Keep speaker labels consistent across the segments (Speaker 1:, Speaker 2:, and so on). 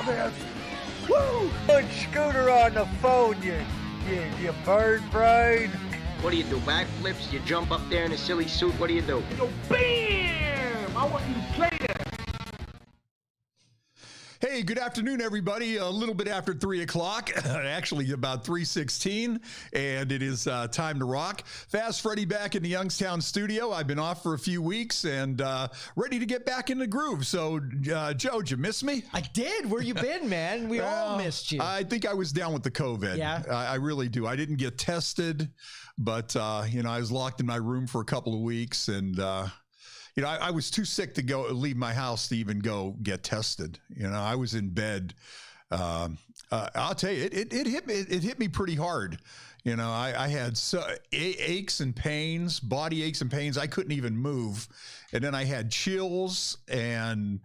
Speaker 1: this. Woo! Put Scooter on the phone, you bird brain.
Speaker 2: What do you do, backflips? You jump up there in a silly suit? What do you do?
Speaker 1: Yo, bam! I want you to play this.
Speaker 3: Hey, good afternoon, everybody. A little bit after 3 o'clock, actually about 3:16, and it is time to rock. Fast Freddie back in the Youngstown studio. I've been off for a few weeks and ready to get back in the groove. So, Joe, did you miss me?
Speaker 4: I did. Where you been, man? We all missed you.
Speaker 3: I think I was down with the COVID.
Speaker 4: Yeah.
Speaker 3: I really do. I didn't get tested, but, I was locked in my room for a couple of weeks, and I was too sick to leave my house to even go get tested. I was in bed. I'll tell you, it hit me pretty hard. I had aches and pains, body aches and pains. I couldn't even move. And then I had chills and,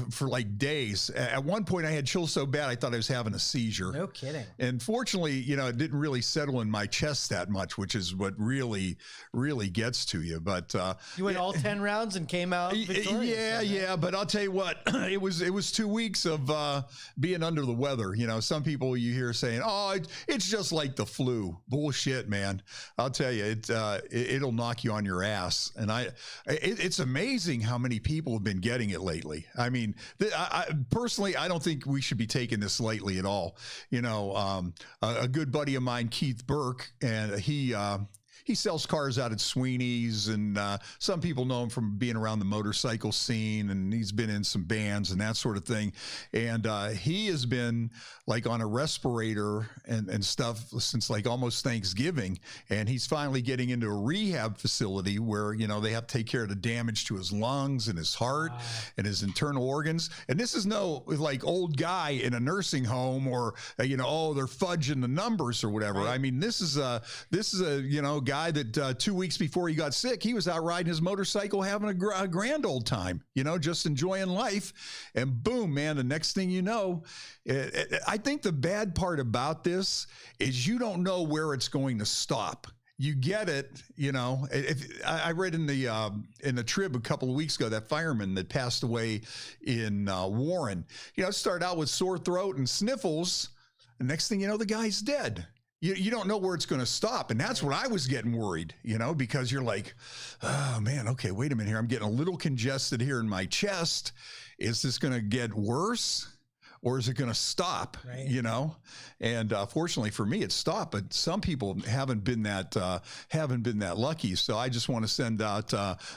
Speaker 3: for like days. At one point I had chills so bad I thought I was having a seizure.
Speaker 4: No kidding.
Speaker 3: And fortunately, it didn't really settle in my chest that much, which is what really, really gets to you. But
Speaker 4: you went all 10 rounds and came out victorious.
Speaker 3: Yeah. But I'll tell you what, it was 2 weeks of being under the weather. Some people you hear saying, "Oh, it's just like the flu." Bullshit, man. I'll tell you, it'll knock you on your ass. And it's amazing how many people have been getting it lately. I mean, personally, I don't think we should be taking this lightly at all. A good buddy of mine, Keith Burke, and he sells cars out at Sweeney's, and some people know him from being around the motorcycle scene, and he's been in some bands and that sort of thing. And he has been like on a respirator and stuff since like almost Thanksgiving. And he's finally getting into a rehab facility where, they have to take care of the damage to his lungs and his heart and his internal organs. And this is no like old guy in a nursing home or, they're fudging the numbers or whatever. Right. I mean, this is a guy that 2 weeks before he got sick, he was out riding his motorcycle, having a grand old time, just enjoying life. And boom, man, the next thing you know, I think the bad part about this is you don't know where it's going to stop. You get it, I read in the Trib a couple of weeks ago, that fireman that passed away in Warren, it started out with sore throat and sniffles. The next thing you know, the guy's dead. You don't know where it's going to stop. And that's when I was getting worried, because you're like, oh man, okay, wait a minute here. I'm getting a little congested here in my chest. Is this going to get worse? Or is it going to stop? Right. And fortunately for me, it stopped. But some people haven't been that lucky. So I just want to send out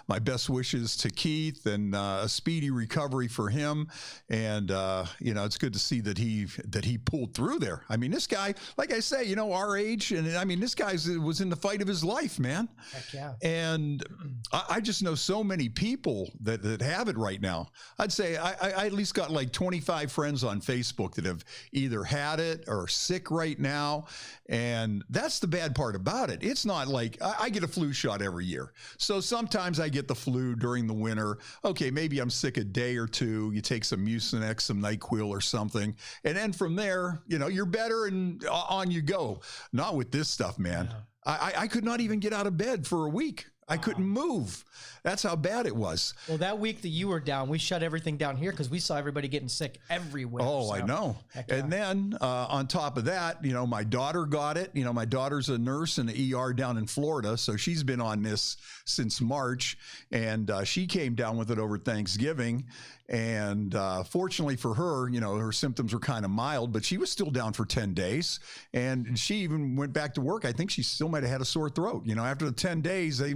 Speaker 3: my best wishes to Keith and a speedy recovery for him. And it's good to see that he pulled through there. I mean, this guy, like I say, our age, and I mean, this guy was in the fight of his life, man.
Speaker 4: Heck yeah.
Speaker 3: And I just know so many people that have it right now. I'd say I at least got like 25 friends on Facebook that have either had it or sick right now. And that's the bad part about it. It's not like I get a flu shot every year. So sometimes I get the flu during the winter. Okay, maybe I'm sick a day or two. You take some Mucinex, some NyQuil or something. And then from there, you're better and on you go. Not with this stuff, man. Yeah. I could not even get out of bed for a week. I couldn't move. That's how bad it was.
Speaker 4: Well, that week that you were down, we shut everything down here because we saw everybody getting sick everywhere.
Speaker 3: Oh, so. I know. And then on top of that, my daughter got it. My daughter's a nurse in the ER down in Florida. So she's been on this since March. And she came down with it over Thanksgiving. And fortunately for her, her symptoms were kind of mild, but she was still down for 10 days. And she even went back to work. I think she still might have had a sore throat. After the 10 days, they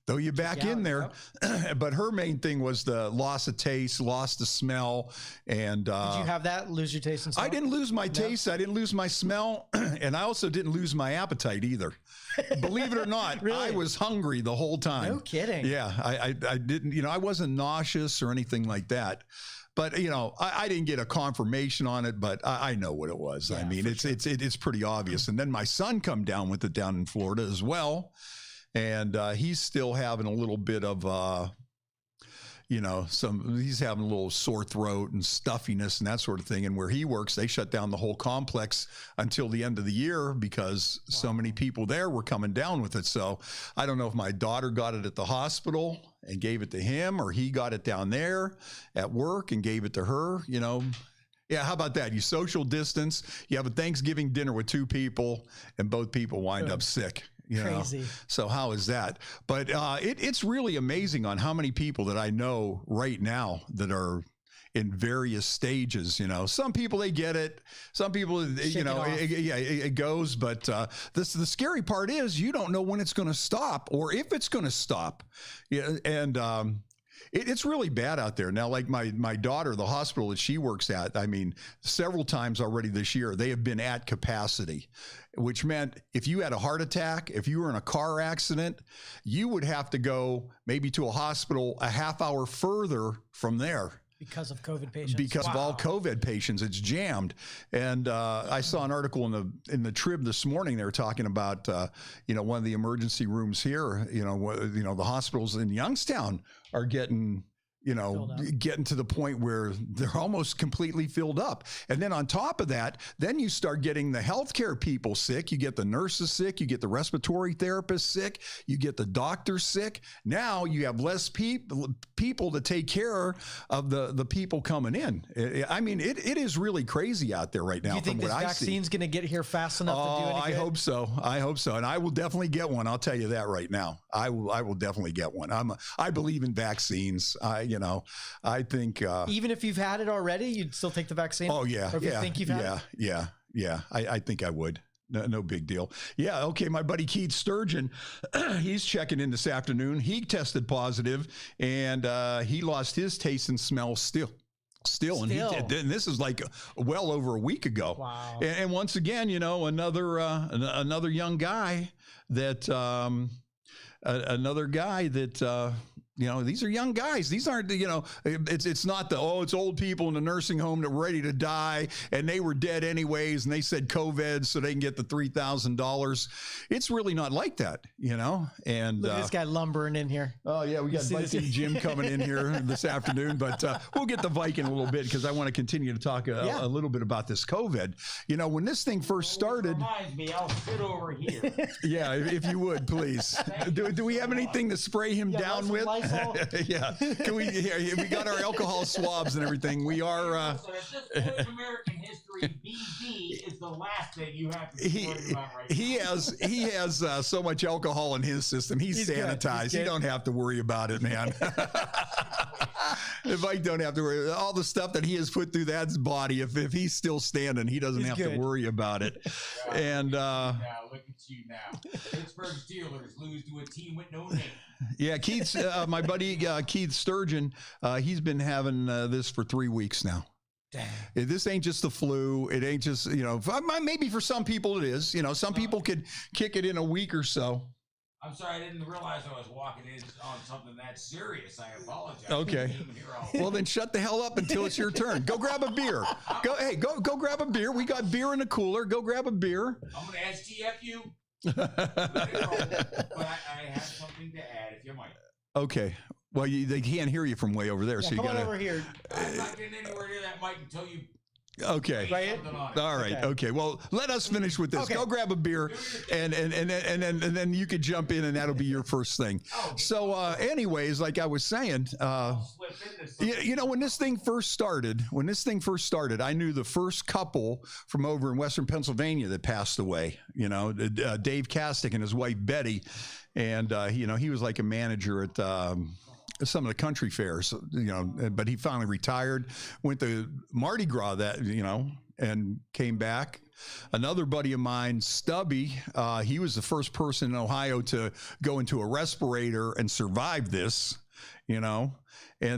Speaker 3: throw you back in there. Yep. But her main thing was the loss of taste, loss of smell. And did
Speaker 4: you have that, lose your taste and smell?
Speaker 3: I didn't lose my taste. I didn't lose my smell. And I also didn't lose my appetite either. Believe it or not, really? I was hungry the whole time.
Speaker 4: No kidding.
Speaker 3: Yeah, I didn't, I wasn't nauseous or anything like that. But, I didn't get a confirmation on it, but I know what it was. Yeah, I mean, it's pretty obvious. And then my son come down with it down in Florida as well. And he's still having a little bit of, he's having a little sore throat and stuffiness and that sort of thing. And where he works, they shut down the whole complex until the end of the year because so many people there were coming down with it. So I don't know if my daughter got it at the hospital and gave it to him, or he got it down there at work and gave it to her. Yeah, how about that? You social distance, you have a Thanksgiving dinner with 2 people, and both people wind up sick.
Speaker 4: Crazy.
Speaker 3: So how is that? But it's really amazing on how many people that I know right now that are in various stages. Some people, they get it. Some people, it goes. But the scary part is you don't know when it's going to stop or if it's going to stop. Yeah, and it's really bad out there now. Like my daughter, the hospital that she works at, I mean, several times already this year, they have been at capacity, which meant if you had a heart attack, if you were in a car accident, you would have to go maybe to a hospital a half hour further from there.
Speaker 4: Because of COVID patients.
Speaker 3: Because of all COVID patients, it's jammed. And I saw an article in the Trib this morning. They were talking about one of the emergency rooms here. The hospitals in Youngstown are getting to the point where they're almost completely filled up. And then on top of that, then you start getting the healthcare people sick. You get the nurses sick. You get the respiratory therapists sick. You get the doctors sick. Now you have less people to take care of the people coming in. I mean, it is really crazy out there right now.
Speaker 4: Do you think this vaccine's going to get here fast enough to do anything?
Speaker 3: I hope so. I hope so. And I will definitely get one. I'll tell you that right now. I will definitely get one. I believe in vaccines. I think
Speaker 4: even if you've had it already, you'd still take the vaccine.
Speaker 3: Oh yeah,
Speaker 4: or if you think you've had
Speaker 3: it? Yeah. I think I would. No big deal. Yeah. Okay. My buddy Keith Sturgeon, he's checking in this afternoon. He tested positive, and he lost his taste and smell still. And this is like well over a week ago.
Speaker 4: Wow.
Speaker 3: And once again, another young guy that. Another guy that, these are young guys. These aren't, it's not it's old people in the nursing home that were ready to die and they were dead anyways. And they said COVID so they can get the $3,000. It's really not like that, and
Speaker 4: look at this guy lumbering in here.
Speaker 3: Oh yeah. We got Viking Jim coming in here this afternoon, but we'll get the Viking a little bit because I want to continue to talk a little bit about this COVID. When this thing first started,
Speaker 5: reminds me, I'll sit over here.
Speaker 3: Yeah. If you would, please. Do we have anything to spray him down with? Yeah. Can we? We got our alcohol swabs and everything. We are.
Speaker 5: So at this point in American history, BD is the last thing you have to be worried about right now.
Speaker 3: He has so much alcohol in his system. He's sanitized. He don't have to worry about it, man. If I don't have to worry, all the stuff that he has put through that body, if he's still standing, he doesn't have to worry about it. And
Speaker 5: now look at you now. Pittsburgh Steelers lose to a team with no name.
Speaker 3: Yeah, Keith, my buddy Keith Sturgeon, he's been having this for 3 weeks now.
Speaker 4: Dang.
Speaker 3: This ain't just the flu. It ain't just, maybe for some people it is. Some people could kick it in a week or so.
Speaker 5: I'm sorry, I didn't realize I was walking in on something that serious. I apologize.
Speaker 3: Okay. Well, then shut the hell up until it's your turn. Go grab a beer. Go grab a beer. We got beer in the cooler. Go grab a beer.
Speaker 5: I'm going to STF you. But I have something to add, if you might.
Speaker 3: Okay. Well, they can't hear you from way over there, so you got to.
Speaker 4: over here.
Speaker 5: I'm not getting anywhere near that mic until you.
Speaker 3: Okay.
Speaker 4: Right.
Speaker 3: All right. Okay. Well, let us finish with this.
Speaker 4: Okay.
Speaker 3: Go grab a beer, and then you could jump in, and that'll be your first thing. So, anyways, like I was saying, when this thing first started, I knew the first couple from over in Western Pennsylvania that passed away. Dave Castick and his wife Betty, and he was like a manager at. Some of the country fairs, but he finally retired, went to Mardi Gras and came back. Another buddy of mine, Stubby, he was the first person in Ohio to go into a respirator and survive this, and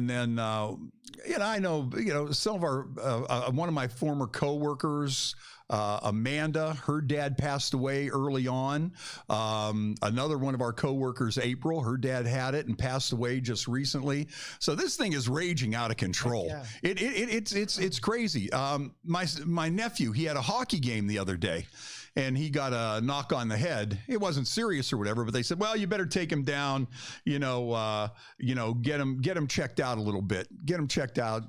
Speaker 3: then, I know, some of our, one of my former coworkers, Amanda, her dad passed away early on. Another one of our coworkers, April, her dad had it and passed away just recently. So this thing is raging out of control. Yeah. It's crazy. My nephew, he had a hockey game the other day. And he got a knock on the head. It wasn't serious or whatever, but they said, well, you better take him down, get him checked out a little bit, get him checked out,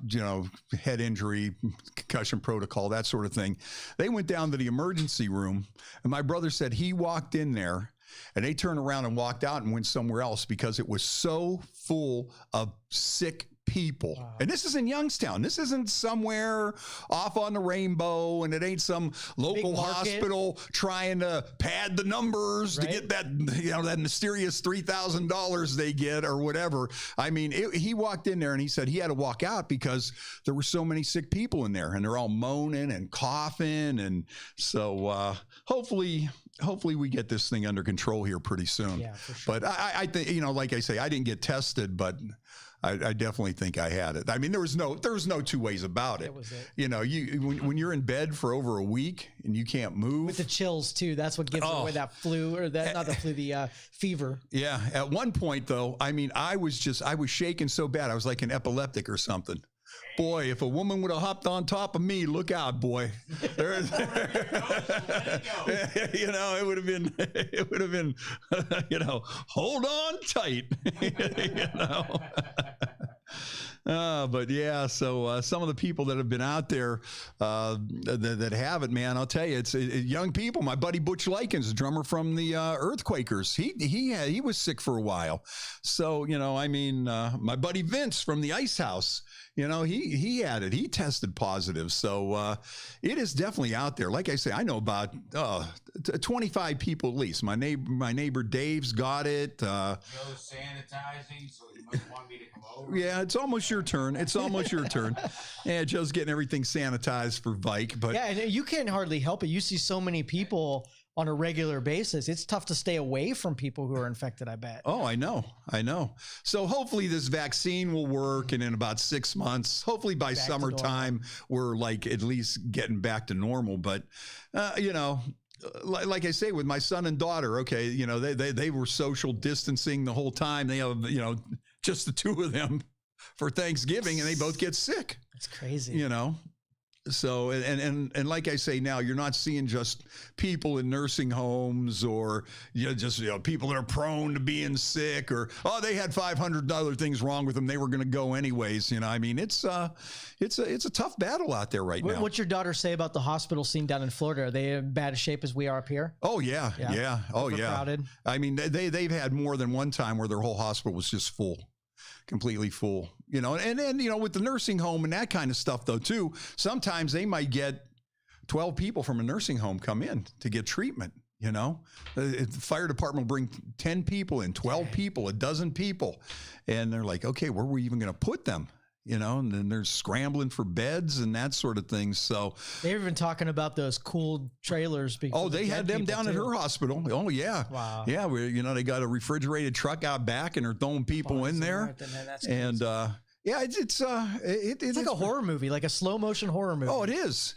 Speaker 3: head injury, concussion protocol, that sort of thing. They went down to the emergency room, and my brother said he walked in there and they turned around and walked out and went somewhere else because it was so full of sick people. Wow. And this is in Youngstown. This isn't somewhere off on the rainbow, and it ain't some local hospital trying to pad the numbers to get that, that mysterious $3,000 they get or whatever. I mean, he walked in there and he said he had to walk out because there were so many sick people in there, and they're all moaning and coughing. And so hopefully we get this thing under control here pretty soon. Yeah, for sure. But I think, like I say, I didn't get tested, but I definitely think I had it. I mean, there was no two ways about it. That was it. When you're in bed for over a week and you can't move
Speaker 4: with the chills too, that's what gives away that flu, or that not the flu, the fever.
Speaker 3: Yeah. At one point though, I mean, I was shaking so bad, I was like an epileptic or something. Boy, if a woman would have hopped on top of me, look out, boy. It would have been, hold on tight. But yeah, so some of the people that have been out there that have it, man, I'll tell you, it's young people. My buddy Butch Likens, the drummer from the Earthquakers, he was sick for a while. So, my buddy Vince from the Ice House, he had it. He tested positive. So it is definitely out there. Like I say, I know about 25 people at least. My neighbor Dave's got it.
Speaker 5: Joe's sanitizing, so he must want me to come over.
Speaker 3: Yeah, it's almost your turn. Yeah, Joe's getting everything sanitized for Vike. But
Speaker 4: yeah, and you can't hardly help it. You see so many people on a regular basis. It's tough to stay away from people who are infected, I bet.
Speaker 3: Oh, I know. So hopefully this vaccine will work, and in about 6 months, hopefully by summertime, we're like at least getting back to normal. But, like I say, with my son and daughter, okay, they were social distancing the whole time. They have, just the two of them for Thanksgiving, and they both get sick.
Speaker 4: That's crazy.
Speaker 3: So, and like I say now, you're not seeing just people in nursing homes or people that are prone to being sick, or, they had 500 other things wrong with them, they were going to go anyways. I mean, it's a tough battle out there right now.
Speaker 4: What's your daughter say about the hospital scene down in Florida? Are they in bad shape as we are up here?
Speaker 3: Oh yeah. Oh yeah. I mean, they've had more than one time where their whole hospital was just full. Completely full, and with the nursing home and that kind of stuff though too, sometimes they might get 12 people from a nursing home come in to get treatment. The fire department will bring 10 people in, 12 people, a dozen people, and they're like, okay, where are we even going to put them? And then they're scrambling for beds and that sort of thing. So
Speaker 4: they've been talking about those cool trailers.
Speaker 3: They had them down at her hospital. Oh yeah. Wow. Yeah. They got a refrigerated truck out back and they're throwing people in there. And, it's
Speaker 4: like a horror movie, like a slow motion horror movie.
Speaker 3: Oh, it is.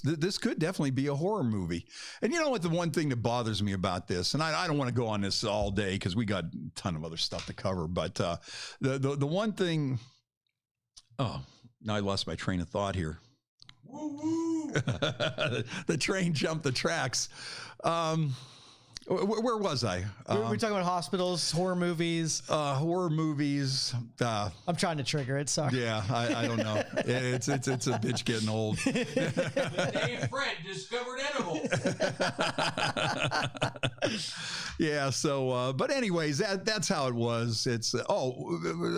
Speaker 3: This could definitely be a horror movie. And you know what? The one thing that bothers me about this, and I don't want to go on this all day because we got a ton of other stuff to cover, but the one thing. Oh, now I lost my train of thought here. Woo-woo. The train jumped the tracks. Where was I?
Speaker 4: We're talking about hospitals, horror movies.
Speaker 3: Horror movies.
Speaker 4: I'm trying to trigger it. Sorry.
Speaker 3: Yeah, I don't know. It's a bitch getting old.
Speaker 5: Dave Fred discovered edibles.
Speaker 3: Yeah. So, but anyways, that's how it was. It's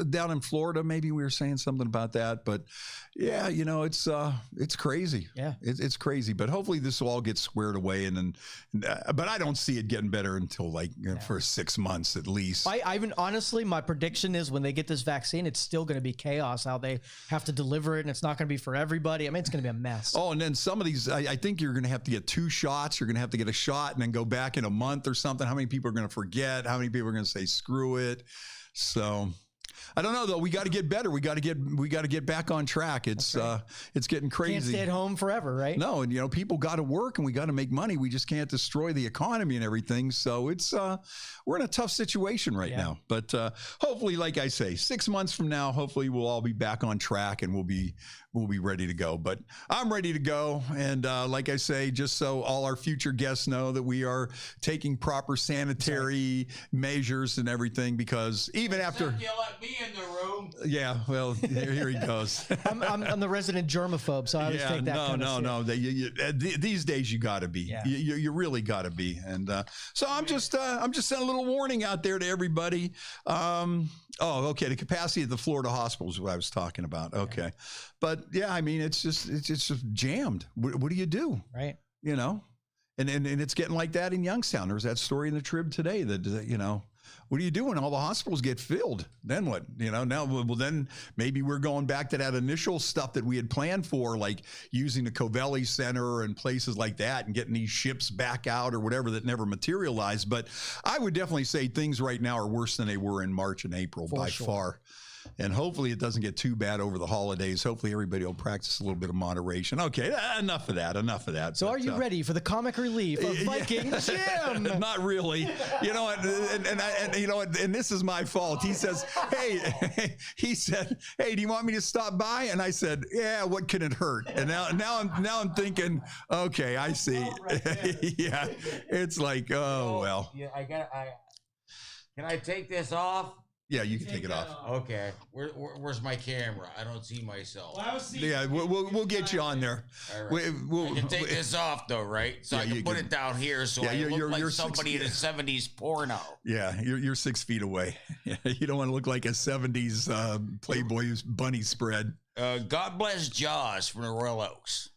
Speaker 3: down in Florida. Maybe we were saying something about that, but yeah, it's crazy.
Speaker 4: Yeah,
Speaker 3: it's crazy. But hopefully this will all get squared away, but I don't see it getting better until for 6 months at least.
Speaker 4: Honestly, my prediction is when they get this vaccine, it's still going to be chaos. How they have to deliver it, and it's not going to be for everybody. I mean, it's going to be a mess.
Speaker 3: Oh, and then some of these, I think you're going to have to get 2 shots. You're going to have to get a shot and then go back in a month or something. How many people are going to forget? How many people are going to say screw it? So I don't know though. We got to get better. We got to get back on track. It's getting crazy.
Speaker 4: Can't stay at home forever, right?
Speaker 3: No, and people got to work and we got to make money. We just can't destroy the economy and everything. So it's we're in a tough situation right now. But hopefully, like I say, 6 months from now, hopefully we'll all be back on track and we'll be ready to go. But I'm ready to go. And like I say, just so all our future guests know that we are taking proper sanitary measures and everything, because even after
Speaker 5: you let me in the room.
Speaker 3: Yeah, well, here he goes.
Speaker 4: I'm the resident germaphobe, so I always take that.
Speaker 3: No. These days you got to be. Yeah. You really got to be. And so I'm just sending a little warning out there to everybody. Oh, okay. The capacity of the Florida hospitals is what I was talking about. Okay. But yeah, I mean, it's just jammed. What do you do?
Speaker 4: Right.
Speaker 3: You know, and it's getting like that in Youngstown. There was that story in the Trib today that, you know, what do you do when all the hospitals get filled? Then what? You know, now, well, then maybe we're going back to that initial stuff that we had planned for, like using the Covelli Center and places like that and getting these ships back out or whatever that never materialized. But I would definitely say things right now are worse than they were in March and April by far. And hopefully it doesn't get too bad over the holidays. Hopefully everybody will practice a little bit of moderation. Okay, enough of that.
Speaker 4: So are you ready for the comic relief of Viking Jim?
Speaker 3: Not really. You know, and you know, and this is my fault. He says, hey, he said, hey, do you want me to stop by? And I said, yeah, what can it hurt? And now I'm thinking, okay, I see. Yeah, it's like, oh, well.
Speaker 6: Yeah, can I take this off?
Speaker 3: Yeah, you can take it off.
Speaker 6: Okay. Where's my camera? I don't see myself.
Speaker 5: Well, see,
Speaker 3: Yeah, we'll get you on there.
Speaker 6: All right. I can take this off though, right? So
Speaker 3: Yeah,
Speaker 6: I can
Speaker 3: you
Speaker 6: put
Speaker 3: can.
Speaker 6: it down here so
Speaker 3: Yeah,
Speaker 6: I
Speaker 3: you're-
Speaker 6: look like
Speaker 3: you're
Speaker 6: somebody in a 70s porno.
Speaker 3: Yeah, you're 6 feet away. You don't want to look like a 70s Playboy bunny spread.
Speaker 6: God bless Jaws from the Royal Oaks.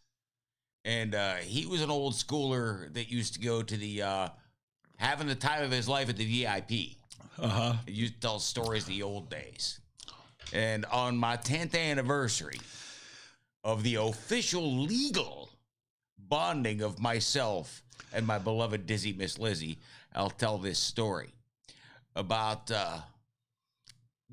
Speaker 6: And he was an old schooler that used to go to the having the time of his life at the VIP.
Speaker 3: Uh-huh.
Speaker 6: He used to tell stories of the old days. And on my 10th anniversary of the official legal bonding of myself and my beloved Dizzy Miss Lizzie, I'll tell this story about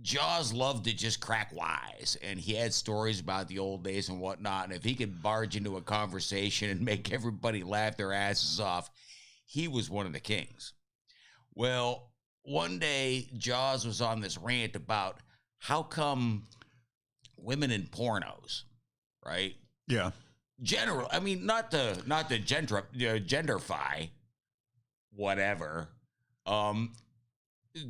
Speaker 6: Jaws loved to just crack wise, and he had stories about the old days and whatnot. And if he could barge into a conversation and make everybody laugh their asses off, he was one of the kings. Well, one day, Jaws was on this rant about how come women in pornos, right?
Speaker 3: Yeah.
Speaker 6: General, I mean, not to genderfy, whatever.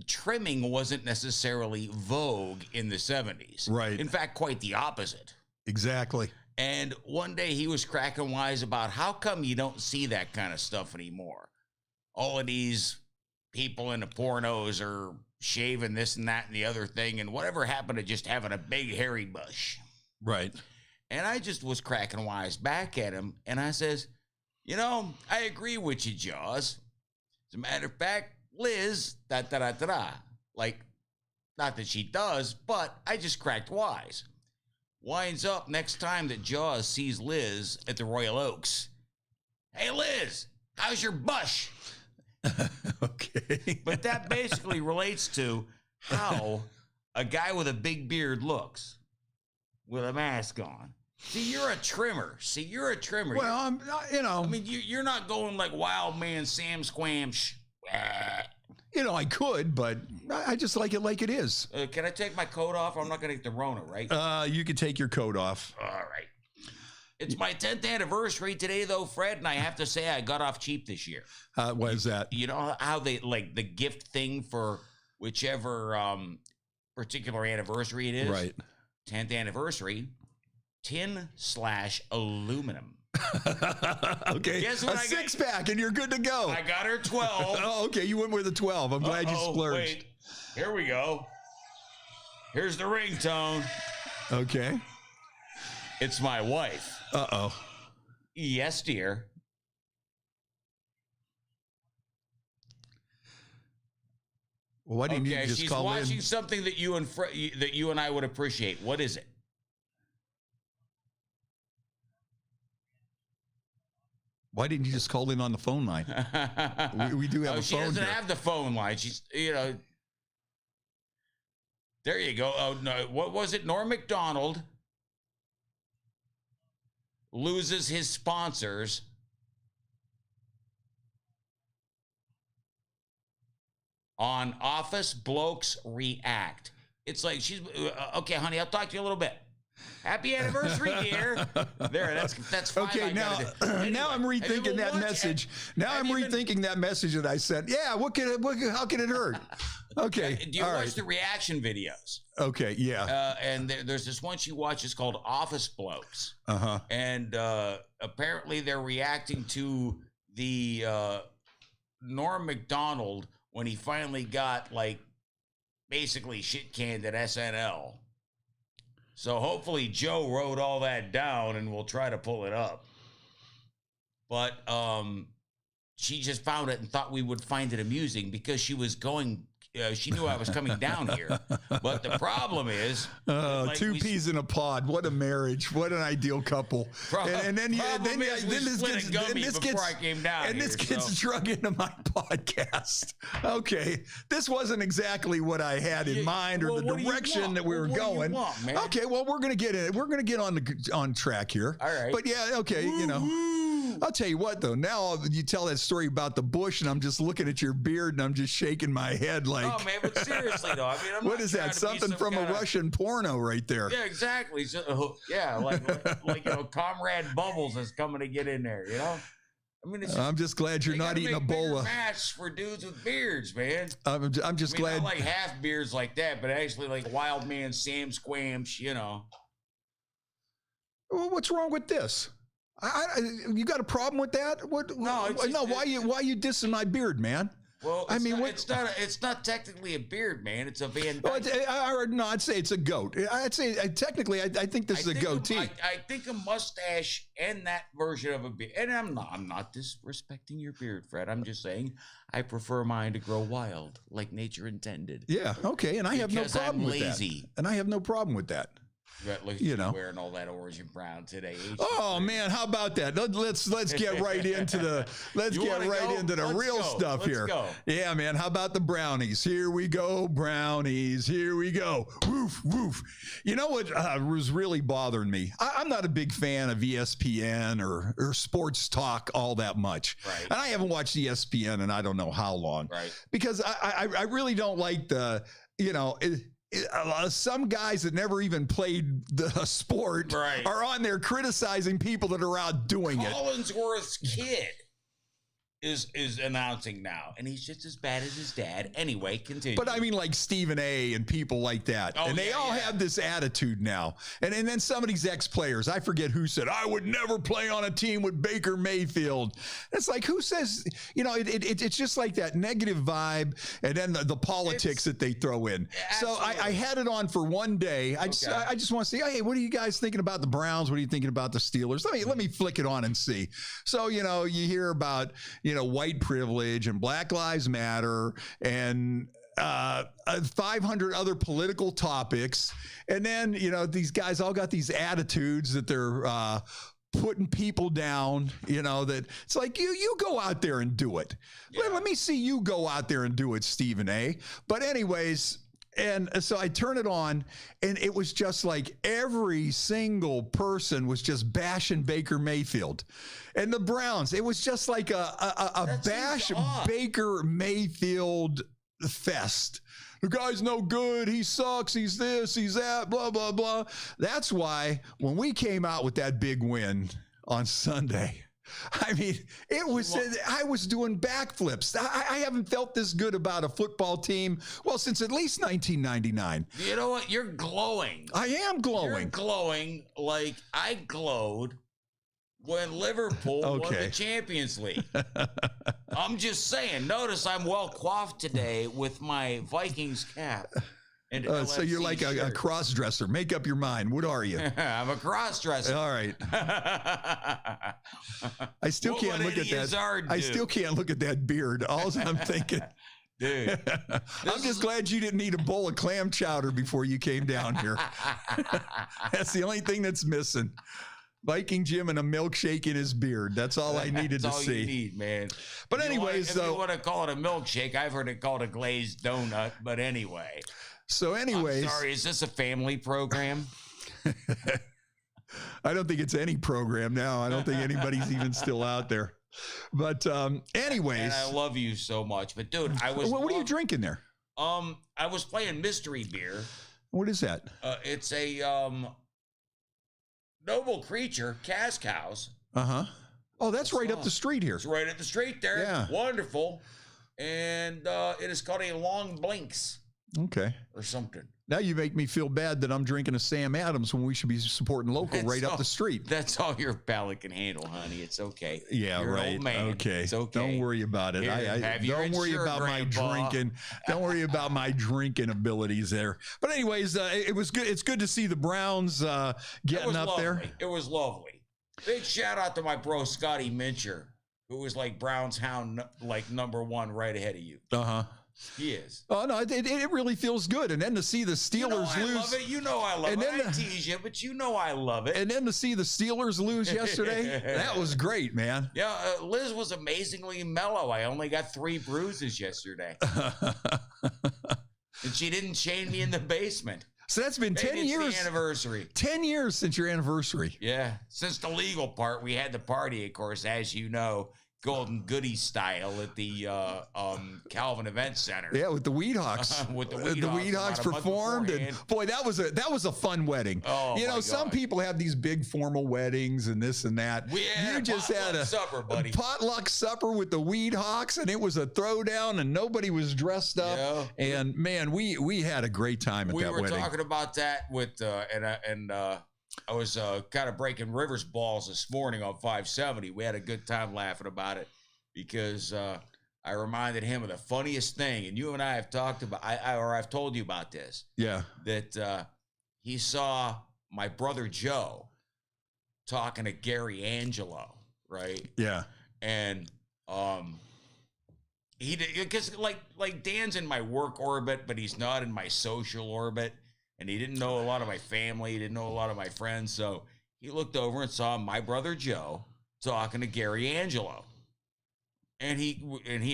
Speaker 6: Trimming wasn't necessarily vogue in the 70s.
Speaker 3: Right.
Speaker 6: In fact, quite the opposite.
Speaker 3: Exactly.
Speaker 6: And one day he was cracking wise about how come you don't see that kind of stuff anymore. All of these people in the pornos are shaving this and that and the other thing, and whatever happened to just having a big hairy bush.
Speaker 3: Right.
Speaker 6: And I just was cracking wise back at him, and I says, you know, I agree with you, Jaws. As a matter of fact, Liz, like, not that she does, but I just cracked wise. Winds up next time that Jaws sees Liz at the Royal Oaks. Hey, Liz, how's your bush?
Speaker 3: Okay.
Speaker 6: But that basically relates to how a guy with a big beard looks with a mask on. See, you're a trimmer.
Speaker 3: Well, I'm, you know.
Speaker 6: I mean, you're not going like wild man Sam Squam.
Speaker 3: You know, I could, but I just like it like it is.
Speaker 6: Can I take my coat off? I'm not going to get the Rona, right?
Speaker 3: You can take your coat off.
Speaker 6: All right. It's my 10th anniversary today, though, Fred, and I have to say I got off cheap this year.
Speaker 3: What is that?
Speaker 6: You know how they, like, the gift thing for whichever particular anniversary it is?
Speaker 3: Right.
Speaker 6: 10th anniversary, tin/aluminum.
Speaker 3: Okay.
Speaker 6: Guess what
Speaker 3: a
Speaker 6: I got?
Speaker 3: six-pack, and you're good to go.
Speaker 6: I got her 12.
Speaker 3: Oh, okay. You went with a 12. I'm glad you splurged.
Speaker 6: Wait. Here we go. Here's the ringtone.
Speaker 3: Okay.
Speaker 6: It's my wife.
Speaker 3: Uh-oh.
Speaker 6: Yes, dear.
Speaker 3: Well, why didn't you just
Speaker 6: she's
Speaker 3: call
Speaker 6: watching
Speaker 3: in?
Speaker 6: something that you and I would appreciate. What is it?
Speaker 3: Why didn't you just call in on the phone line? We do have a
Speaker 6: she
Speaker 3: phone
Speaker 6: doesn't
Speaker 3: here.
Speaker 6: have the phone line. She's, you know. There you go. Oh, no. What was it? Norm MacDonald loses his sponsors on Office Blokes React. It's like she's okay, honey. I'll talk to you a little bit. Happy anniversary, dear. There, that's fine.
Speaker 3: Okay, now I'm rethinking that message. Now I'm rethinking that message that I sent. Yeah, how can it hurt? Okay,
Speaker 6: do you watch the reaction videos?
Speaker 3: Okay, yeah.
Speaker 6: And there's this one she watches called Office Blokes.
Speaker 3: Uh-huh.
Speaker 6: And apparently they're reacting to the Norm MacDonald when he finally got like basically shit canned at SNL. So hopefully Joe wrote all that down and we'll try to pull it up. But she just found it and thought we would find it amusing because she was going. She knew I was coming down here. But the problem is, like,
Speaker 3: two peas in a pod. What a marriage! What an ideal couple.
Speaker 6: Then this
Speaker 3: gets drug into my podcast. Okay, this wasn't exactly what I had in mind or the direction that we were going. Okay, well we're gonna get in. We're gonna get on track here.
Speaker 6: All right.
Speaker 3: But yeah, okay, you know. I'll tell you what, though. Now you tell that story about the bush, and I'm just looking at your beard, and I'm just shaking my head like.
Speaker 6: Oh man, but seriously though, I mean,
Speaker 3: what is that? Something from a Russian porno, right there?
Speaker 6: Yeah, exactly. So, yeah, like you know, Comrade Bubbles is coming to get in there. You know, I mean,
Speaker 3: I'm just glad you're not eating Ebola.
Speaker 6: Match for dudes with beards, man.
Speaker 3: I'm just glad.
Speaker 6: Not like half beards like that, but actually like Wild Man Sam Squamch. You know.
Speaker 3: Well, what's wrong with this? You got a problem with that? What? No, why you dissing my beard, man?
Speaker 6: Well, it's not technically a beard, man. It's a Van Dyke.
Speaker 3: I'd say it's a goat. I'd say technically, I think this is a goatee.
Speaker 6: I think a mustache and that version of a beard. And I'm not disrespecting your beard, Fred. I'm just saying I prefer mine to grow wild, like nature intended.
Speaker 3: Yeah, okay, and I have no problem with that. And I have no problem with that.
Speaker 6: You know, wearing all that orange and brown today.
Speaker 3: Oh man, how about that? Let's get right into the real stuff here.
Speaker 6: Go.
Speaker 3: Yeah, man. How about the brownies? Here we go, brownies. Here we go. Woof woof. You know what was really bothering me? I'm not a big fan of ESPN or sports talk all that much.
Speaker 6: Right.
Speaker 3: And I haven't watched ESPN in I don't know how long.
Speaker 6: Right.
Speaker 3: Because I really don't like the some guys that never even played the sport are on there criticizing people that are out doing it.
Speaker 6: Collinsworth's kid is announcing now, and he's just as bad as his dad. Anyway, continue.
Speaker 3: But I mean, like Stephen A. and people like that, and they all have this attitude now. And then some of these ex-players, I forget who said, "I would never play on a team with Baker Mayfield." It's like, who says? You know, it's just like that negative vibe, and then the politics that they throw in. Absolutely. So I had it on for one day. I just want to say, hey, what are you guys thinking about the Browns? What are you thinking about the Steelers? Let me flick it on and see. So you hear about white privilege and Black Lives Matter and 500 other political topics. And then, these guys all got these attitudes that they're putting people down, that it's like, you go out there and do it. Yeah. Let me see you go out there and do it, Stephen A. But anyways, and so I turn it on, and it was just like every single person was just bashing Baker Mayfield. And the Browns, it was just like a bash Baker Mayfield fest. The guy's no good. He sucks. He's this, he's that, blah, blah, blah. That's why when we came out with that big win on Sunday, I mean, I was doing backflips. I haven't felt this good about a football team, since at least 1999.
Speaker 6: You know what? You're glowing.
Speaker 3: I am glowing.
Speaker 6: You're glowing like I glowed when Liverpool won the Champions League. I'm just saying. Notice I'm well coiffed today with my Vikings cap.
Speaker 3: So you're like a cross-dresser. Make up your mind. What are you?
Speaker 6: I'm a cross-dresser.
Speaker 3: All right. I still can't look at that. I still can't look at that beard. All I'm thinking,
Speaker 6: dude,
Speaker 3: I'm just glad you didn't eat a bowl of clam chowder before you came down here. That's the only thing that's missing. Viking Jim and a milkshake in his beard. That's all I needed to see.
Speaker 6: That's all you need, man.
Speaker 3: But anyways,
Speaker 6: if you want to call it a milkshake, I've heard it called a glazed donut. But anyway.
Speaker 3: So anyways.
Speaker 6: I'm sorry, is this a family program?
Speaker 3: I don't think it's any program now. I don't think anybody's even still out there. But anyways.
Speaker 6: And I love you so much. But dude,
Speaker 3: what are you drinking there?
Speaker 6: I was playing mystery beer.
Speaker 3: What is that?
Speaker 6: It's a Noble Creature Cask House.
Speaker 3: Uh-huh. Oh, that's right up the street here.
Speaker 6: It's right up the street there.
Speaker 3: Yeah.
Speaker 6: Wonderful. And it is called a Long Blinks.
Speaker 3: Okay.
Speaker 6: Or something.
Speaker 3: Now you make me feel bad that I'm drinking a Sam Adams when we should be supporting local right up the street.
Speaker 6: That's all your palate can handle, honey. It's okay.
Speaker 3: Yeah,
Speaker 6: You're an
Speaker 3: right.
Speaker 6: old man.
Speaker 3: Okay.
Speaker 6: It's okay.
Speaker 3: Don't worry about it.
Speaker 6: Here,
Speaker 3: Don't worry about my drinking. Don't worry about my drinking abilities there. But anyways, it was good. It's good to see the Browns getting up there.
Speaker 6: It was lovely. Big shout out to my bro Scotty Mincher, who was like Browns hound, like #1 right ahead of you. He is.
Speaker 3: Oh no, it really feels good, and then to see the Steelers lose.
Speaker 6: I love it. You know I love it. I tease you, but you know I love it.
Speaker 3: And then to see the Steelers lose yesterday, that was great, man.
Speaker 6: Yeah, Liz was amazingly mellow. I only got 3 bruises yesterday, and she didn't chain me in the basement.
Speaker 3: So that's been 10 years.
Speaker 6: The anniversary.
Speaker 3: 10 years since your anniversary.
Speaker 6: Yeah, since the legal part, we had the party, of course, as you know. Golden Goody style at the Calvin Event Center.
Speaker 3: Yeah, with the Weed Hawks.
Speaker 6: With the
Speaker 3: Weed Hawks performed, and boy, that was a fun wedding.
Speaker 6: Oh,
Speaker 3: you know, some people have these big formal weddings and this and that.
Speaker 6: You just had a supper, buddy.
Speaker 3: Potluck supper with the Weed Hawks, and it was a throwdown, and nobody was dressed up. Yeah. And man, we had a great time at that wedding. We were
Speaker 6: talking about that with I was kind of breaking Rivers balls this morning on 570. We had a good time laughing about it because I reminded him of the funniest thing. And you and I have talked about, I've told you about this.
Speaker 3: Yeah.
Speaker 6: That he saw my brother Joe talking to Gary Angelo, right?
Speaker 3: Yeah.
Speaker 6: And he did, because like Dan's in my work orbit, but he's not in my social orbit. And he didn't know a lot of my family. He didn't know a lot of my friends. So he looked over and saw my brother Joe talking to Gary Angelo. And he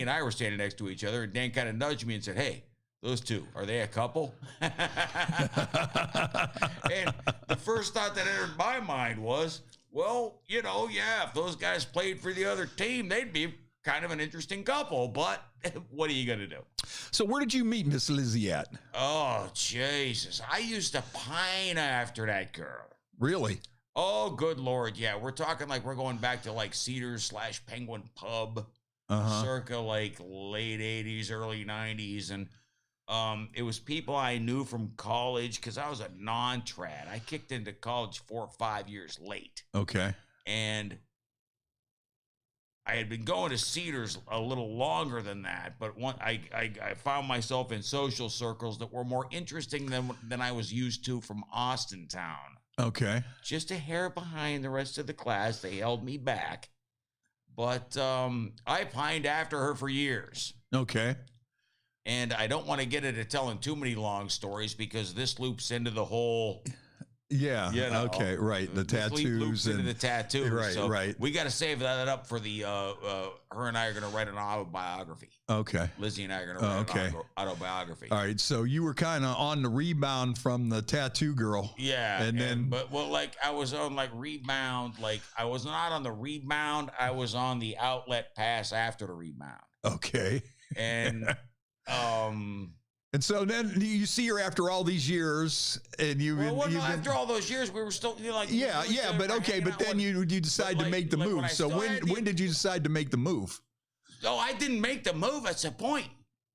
Speaker 6: and I were standing next to each other. And Dan kind of nudged me and said, "Hey, those two, are they a couple?" And the first thought that entered my mind was, well, you know, yeah, if those guys played for the other team, they'd be kind of an interesting couple, but what are you going to do?
Speaker 3: So where did you meet Miss Lizzie at?
Speaker 6: Oh, Jesus. I used to pine after that girl.
Speaker 3: Really?
Speaker 6: Oh, good Lord. Yeah, we're talking like we're going back to like Cedars/Penguin Pub, circa like late 80s, early 90s. And it was people I knew from college because I was a non-trad. I kicked into college 4 or 5 years late.
Speaker 3: Okay.
Speaker 6: And I had been going to Cedars a little longer than that, but I found myself in social circles that were more interesting than I was used to from Austintown.
Speaker 3: Okay.
Speaker 6: Just a hair behind the rest of the class. They held me back. But I pined after her for years.
Speaker 3: Okay.
Speaker 6: And I don't want to get into telling too many long stories because this loops into the whole...
Speaker 3: Yeah.
Speaker 6: You know,
Speaker 3: okay. Right. The tattoos
Speaker 6: and the tattoos.
Speaker 3: Right.
Speaker 6: So
Speaker 3: right.
Speaker 6: We got to save that up for the. Her and I are going to write an autobiography.
Speaker 3: Okay.
Speaker 6: Lizzie and I are going to write an autobiography.
Speaker 3: All right. So you were kind of on the rebound from the tattoo girl.
Speaker 6: Yeah. Like I was on like rebound. Like I was not on the rebound. I was on the outlet pass after the rebound.
Speaker 3: Okay.
Speaker 6: And
Speaker 3: And so then you see her after all these years, and
Speaker 6: after all those years, we were still but
Speaker 3: then you decide to make the move. So when did you decide to make the move?
Speaker 6: Oh, I didn't make the move. That's the point.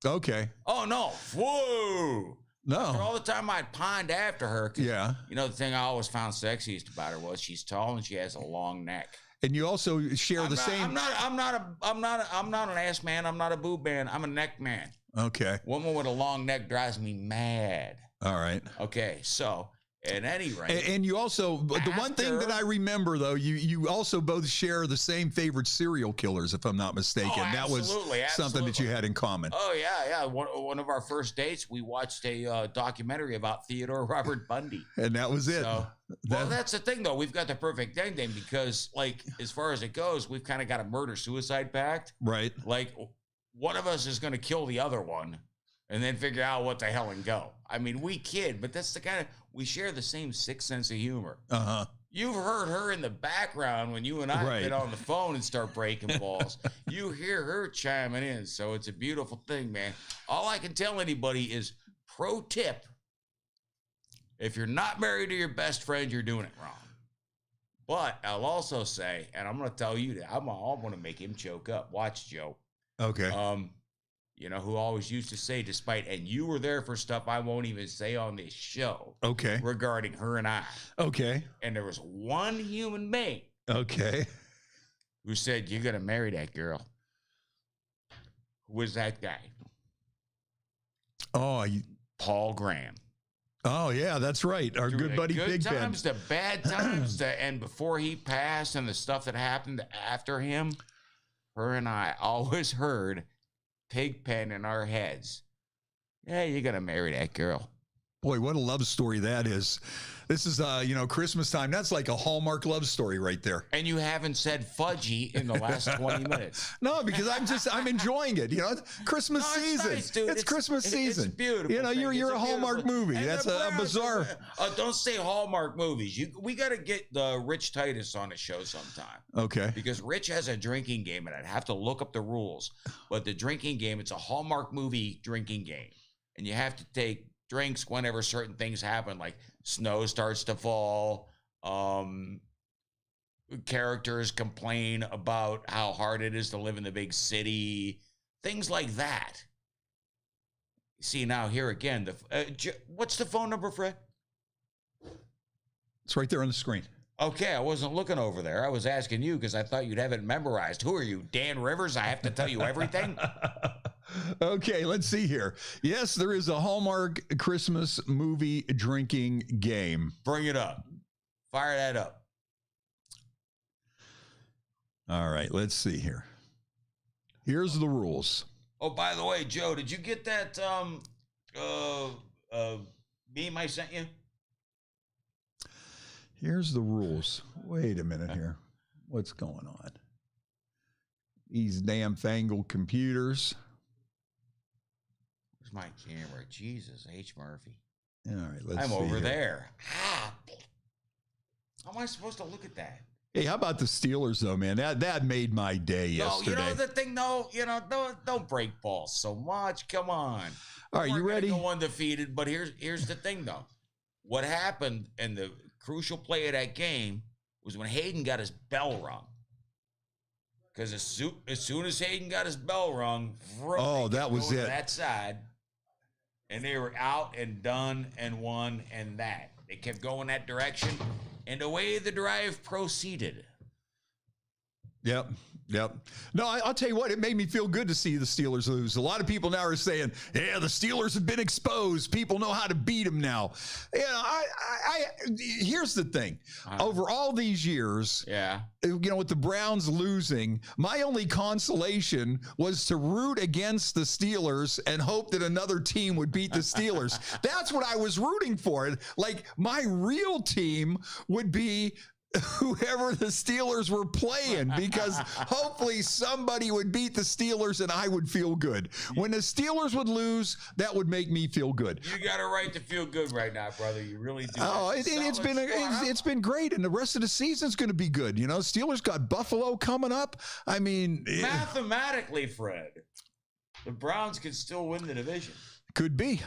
Speaker 3: Okay.
Speaker 6: Oh no! Whoa!
Speaker 3: No.
Speaker 6: After all the time I'd pined after her.
Speaker 3: Yeah.
Speaker 6: You know the thing I always found sexiest about her was she's tall and she has a long neck.
Speaker 3: And you also share the same.
Speaker 6: I'm not an ass man. I'm not a boob man. I'm a neck man.
Speaker 3: Okay.
Speaker 6: Woman with a long neck drives me mad.
Speaker 3: All right.
Speaker 6: Okay. So at any rate.
Speaker 3: And you also, the one thing that I remember though, you also both share the same favorite serial killers, if I'm not mistaken.
Speaker 6: Oh,
Speaker 3: that was something that you had in common.
Speaker 6: Oh yeah. One of our first dates, we watched a documentary about Theodore Robert Bundy.
Speaker 3: And that was it.
Speaker 6: So, well, that's the thing though. We've got the perfect ending because like, as far as it goes, we've kind of got a murder-suicide pact.
Speaker 3: Right.
Speaker 6: Like one of us is going to kill the other one and then figure out what the hell and go. I mean, we kid, but that's the kind of, we share the same sick sense of humor.
Speaker 3: Uh-huh.
Speaker 6: You've heard her in the background when you and I get on the phone and start breaking balls. You hear her chiming in, so it's a beautiful thing, man. All I can tell anybody is, pro tip, if you're not married to your best friend, you're doing it wrong. But I'll also say, and I'm going to tell you that, I'm going to make him choke up. Watch, Joe.
Speaker 3: Okay.
Speaker 6: you know, who always used to say, and you were there for stuff I won't even say on this show.
Speaker 3: Okay.
Speaker 6: Regarding her and I.
Speaker 3: Okay.
Speaker 6: And there was one human being.
Speaker 3: Okay.
Speaker 6: Who said, you're going to marry that girl. Who was that guy?
Speaker 3: Oh,
Speaker 6: Paul Graham.
Speaker 3: Oh, yeah, that's right. Our good buddy
Speaker 6: Good
Speaker 3: Pigpen.
Speaker 6: times, the bad times, and before he passed and the stuff that happened after him, her and I always heard Pigpen in our heads. Yeah, you're going to marry that girl.
Speaker 3: Boy, what a love story that is. This is, Christmas time. That's like a Hallmark love story right there.
Speaker 6: And you haven't said fudgy in the last 20 minutes.
Speaker 3: No, because I'm enjoying it. You know, it's Christmas season.
Speaker 6: Nice, dude.
Speaker 3: It's Christmas season.
Speaker 6: It's beautiful.
Speaker 3: You know, you're a Hallmark movie.
Speaker 6: And
Speaker 3: That's a bizarre.
Speaker 6: Don't say Hallmark movies. We got to get the Rich Titus on the show sometime.
Speaker 3: Okay.
Speaker 6: Because Rich has a drinking game, and I'd have to look up the rules. But the drinking game, it's a Hallmark movie drinking game, and you have to take drinks whenever certain things happen, like snow starts to fall, characters complain about how hard it is to live in the big city, things like that. See, now here again, what's the phone number, Fred?
Speaker 3: It's right there on the screen.
Speaker 6: Okay, I wasn't looking over there. I was asking you because I thought you'd have it memorized. Who are you, Dan Rivers? I have to tell you everything?
Speaker 3: Okay, let's see here. Yes, there is a Hallmark Christmas movie drinking game.
Speaker 6: Bring it up. Fire that up.
Speaker 3: All right, let's see here. Here's the rules.
Speaker 6: Oh, by the way, Joe, did you get that meme I sent you?
Speaker 3: Here's the rules. Wait a minute here. What's going on? These damn fangled computers.
Speaker 6: Where's my camera? Jesus, H. Murphy.
Speaker 3: All right, let's
Speaker 6: I'm
Speaker 3: see
Speaker 6: over
Speaker 3: here.
Speaker 6: there. How am I supposed to look at that?
Speaker 3: Hey, how about the Steelers, though, man? That made my day yesterday.
Speaker 6: No, you know the thing, don't break balls so much. Come on.
Speaker 3: All right, you ready?
Speaker 6: Go undefeated, but here's the thing, though. What happened in the crucial play of that game was when Hayden got his bell rung. Because as soon as Hayden got his bell rung,
Speaker 3: that was it.
Speaker 6: That side, and they were out and done and won and that. They kept going that direction, and away the drive proceeded.
Speaker 3: Yep. No, I'll tell you what, it made me feel good to see the Steelers lose. A lot of people now are saying, yeah, the Steelers have been exposed. People know how to beat them now. You know, here's the thing. Over all these years, with the Browns losing, my only consolation was to root against the Steelers and hope that another team would beat the Steelers. That's what I was rooting for. Like, my real team would be whoever the Steelers were playing, because hopefully somebody would beat the Steelers and I would feel good. When the Steelers would lose, that would make me feel good.
Speaker 6: You got a right to feel good right now, brother. You really do.
Speaker 3: Oh, it's been great, and the rest of the season's going to be good. You know, Steelers got Buffalo coming up. I mean,
Speaker 6: mathematically, Fred, the Browns could still win the division.
Speaker 3: Could be.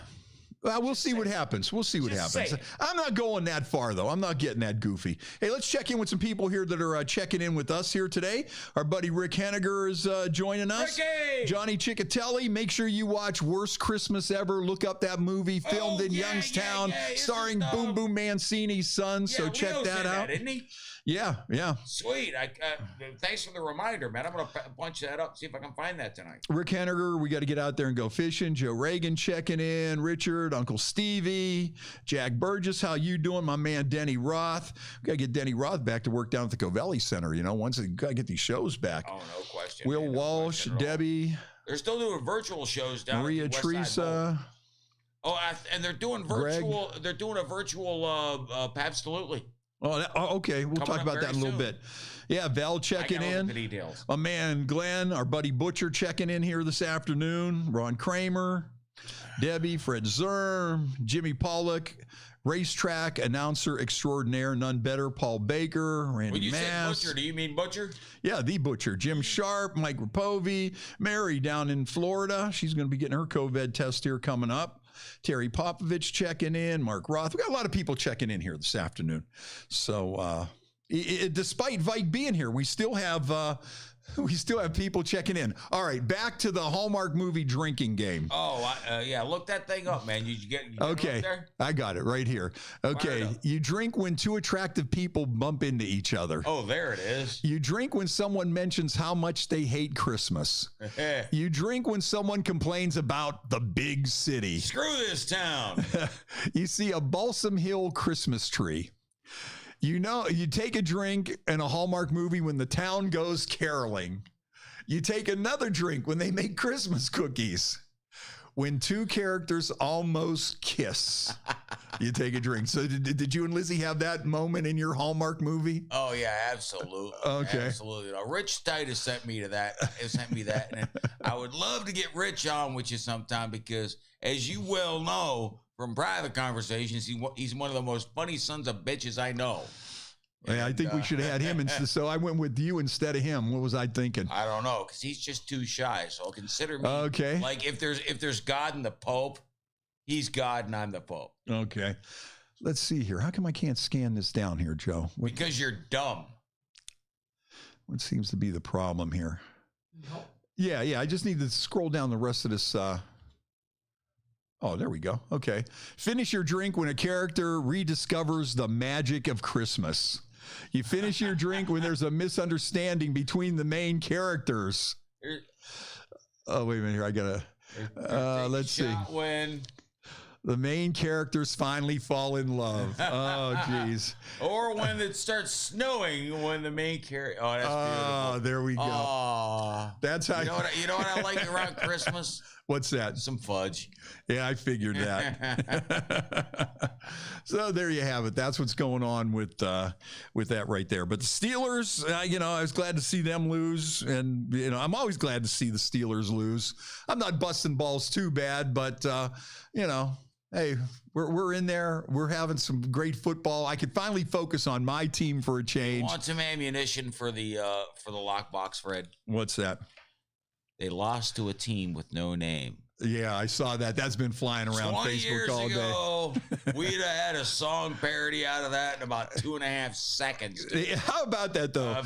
Speaker 3: Well, we'll see what happens. We'll see what happens. I'm not going that far, though. I'm not getting that goofy. Hey, let's check in with some people here that are checking in with us here today. Our buddy Rick Henniger is joining us.
Speaker 6: Ricky!
Speaker 3: Johnny Ciccatelli. Make sure you watch Worst Christmas Ever. Look up that movie filmed in Youngstown, starring Boom Boom Mancini's son. So check that out.
Speaker 6: Isn't he?
Speaker 3: Yeah.
Speaker 6: Sweet. Thanks for the reminder, man. I'm going to punch that up, see if I can find that tonight.
Speaker 3: Rick Henniger, we got to get out there and go fishing. Joe Reagan checking in. Richard, Uncle Stevie, Jack Burgess, how you doing? My man Denny Roth. We got to get Denny Roth back to work down at the Covelli Center. You know, once we got to get these shows back.
Speaker 6: Oh, no question.
Speaker 3: Will Walsh, Debbie.
Speaker 6: They're still doing virtual shows down
Speaker 3: Maria
Speaker 6: at the
Speaker 3: Teresa.
Speaker 6: And they're doing virtual. Greg. They're doing a virtual Pabstolutely.
Speaker 3: Oh, okay. We'll talk about that in a little bit. Yeah, Val checking in.
Speaker 6: The details.
Speaker 3: My man Glenn, our buddy Butcher checking in here this afternoon. Ron Kramer, Debbie, Fred Zerm, Jimmy Pollock, racetrack announcer extraordinaire, none better, Paul Baker, Randy
Speaker 6: When you
Speaker 3: Mass.
Speaker 6: say Butcher, do you mean Butcher?
Speaker 3: Yeah, the Butcher. Jim Sharp, Mike Rapovi, Mary down in Florida. She's going to be getting her COVID test here coming up. Terry Popovich checking in, Mark Roth. We got a lot of people checking in here this afternoon. So despite Vike being here, we still have We still have people checking in. All right, back to the Hallmark movie drinking game.
Speaker 6: Oh, yeah. Look that thing up, man. You get it
Speaker 3: Okay,
Speaker 6: up there?
Speaker 3: I got it right here. Okay, you drink when two attractive people bump into each other.
Speaker 6: Oh, there it is.
Speaker 3: You drink when someone mentions how much they hate Christmas. You drink when someone complains about the big city.
Speaker 6: Screw this town.
Speaker 3: You see a Balsam Hill Christmas tree. You know, you take a drink in a Hallmark movie when the town goes caroling. You take another drink when they make Christmas cookies. When two characters almost kiss, you take a drink. So did you and Lizzie have that moment in your Hallmark movie?
Speaker 6: Oh yeah, absolutely.
Speaker 3: Okay,
Speaker 6: absolutely. Rich Titus sent me that, and I would love to get Rich on with you sometime because, as you well know from private conversations, he's one of the most funny sons of bitches I know.
Speaker 3: Yeah, I think we should have had him. So I went with you instead of him. What was I thinking?
Speaker 6: I don't know, because he's just too shy. So consider me.
Speaker 3: Okay.
Speaker 6: Like if there's God and the Pope, he's God and I'm the Pope.
Speaker 3: Okay. Let's see here. How come I can't scan this down here, Joe?
Speaker 6: Because you're dumb.
Speaker 3: What seems to be the problem here? Yeah. I just need to scroll down the rest of this. Oh, there we go. Okay. Finish your drink when a character rediscovers the magic of Christmas. You finish your drink when there's a misunderstanding between the main characters. Oh, wait a minute here. I gotta, let's see.
Speaker 6: When
Speaker 3: the main characters finally fall in love. Oh, geez.
Speaker 6: Or when it starts snowing when the main character. Oh, that's beautiful.
Speaker 3: Oh, there we go.
Speaker 6: Oh,
Speaker 3: that's how.
Speaker 6: You know what I like around Christmas?
Speaker 3: What's that?
Speaker 6: Some fudge.
Speaker 3: Yeah, I figured that. So there you have it. That's what's going on with that right there. But the Steelers, I was glad to see them lose, and I'm always glad to see the Steelers lose. I'm not busting balls too bad, but hey, we're in there. We're having some great football. I could finally focus on my team for a change.
Speaker 6: Want some ammunition for the lockbox, Fred?
Speaker 3: What's that?
Speaker 6: They lost to a team with no name.
Speaker 3: Yeah, I saw that. That's been flying around
Speaker 6: 20
Speaker 3: Facebook
Speaker 6: years
Speaker 3: all
Speaker 6: ago,
Speaker 3: day.
Speaker 6: We'd have had a song parody out of that in about 2.5 seconds.
Speaker 3: How about that, though?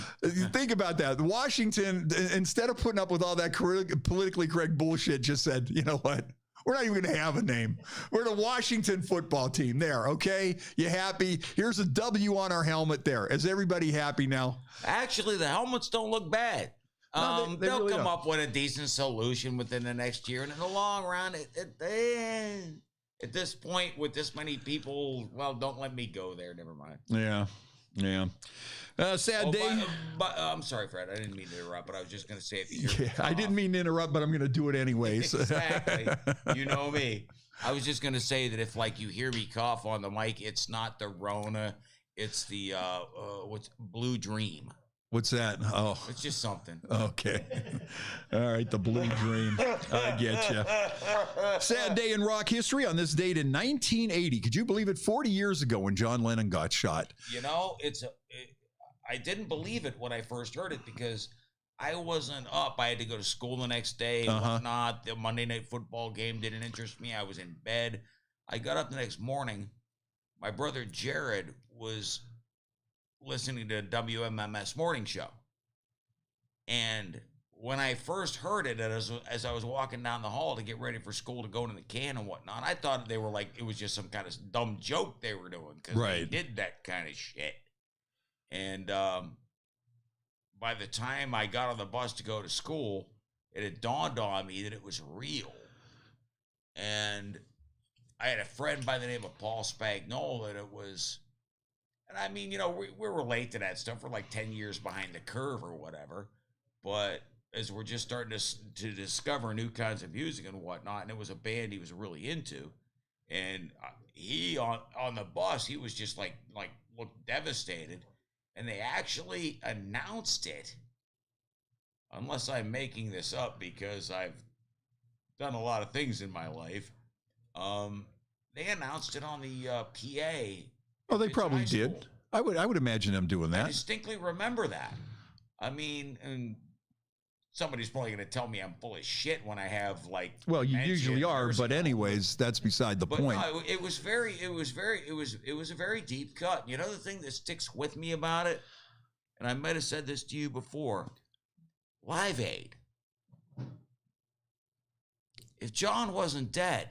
Speaker 3: Think about that. Washington, instead of putting up with all that politically correct bullshit, just said, you know what? We're not even going to have a name. We're the Washington football team. There, okay? You happy? Here's a W on our helmet there. Is everybody happy now?
Speaker 6: Actually, the helmets don't look bad.
Speaker 3: No,
Speaker 6: they'll
Speaker 3: really
Speaker 6: come
Speaker 3: don't.
Speaker 6: up with a decent solution within the next year. And in the long run, at this point, with this many people, well, don't let me go there. Never mind.
Speaker 3: Yeah. Sad day.
Speaker 6: But I'm sorry, Fred. I didn't mean to interrupt, but I was just going to say it.
Speaker 3: I didn't mean to interrupt, but I'm going to do it anyways.
Speaker 6: Exactly. You know me. I was just going to say that if, you hear me cough on the mic, it's not the Rona. It's the Blue Dream.
Speaker 3: What's that? Oh,
Speaker 6: it's just something.
Speaker 3: Okay. All right. The Blue Dream. I get you. Sad day in rock history on this date in 1980. Could you believe it? 40 years ago when John Lennon got shot.
Speaker 6: I didn't believe it when I first heard it because I wasn't up. I had to go to school the next day and whatnot. The Monday Night Football game didn't interest me. I was in bed. I got up the next morning. My brother Jared was listening to WMMS morning show. And when I first heard it, as I was walking down the hall to get ready for school to go to the can and whatnot, I thought they were it was just some kind of dumb joke they were doing because they did that kind of shit. And by the time I got on the bus to go to school, it had dawned on me that it was real. And I had a friend by the name of Paul Spagnola that it was. And I mean, we're relate to that stuff. We're 10 years behind the curve or whatever. But as we're just starting to discover new kinds of music and whatnot, and it was a band he was really into. And he, on the bus, he was just looked devastated. And they actually announced it, unless I'm making this up because I've done a lot of things in my life. They announced it on the PA.
Speaker 3: Oh, they probably did. I would imagine them doing that.
Speaker 6: I distinctly remember that. I mean, and somebody's probably going to tell me I'm full of shit when I have
Speaker 3: Well, you usually are, but anyways, that's beside the point.
Speaker 6: No, it was a very deep cut. You know the thing that sticks with me about it, and I might have said this to you before. Live Aid. If John wasn't dead,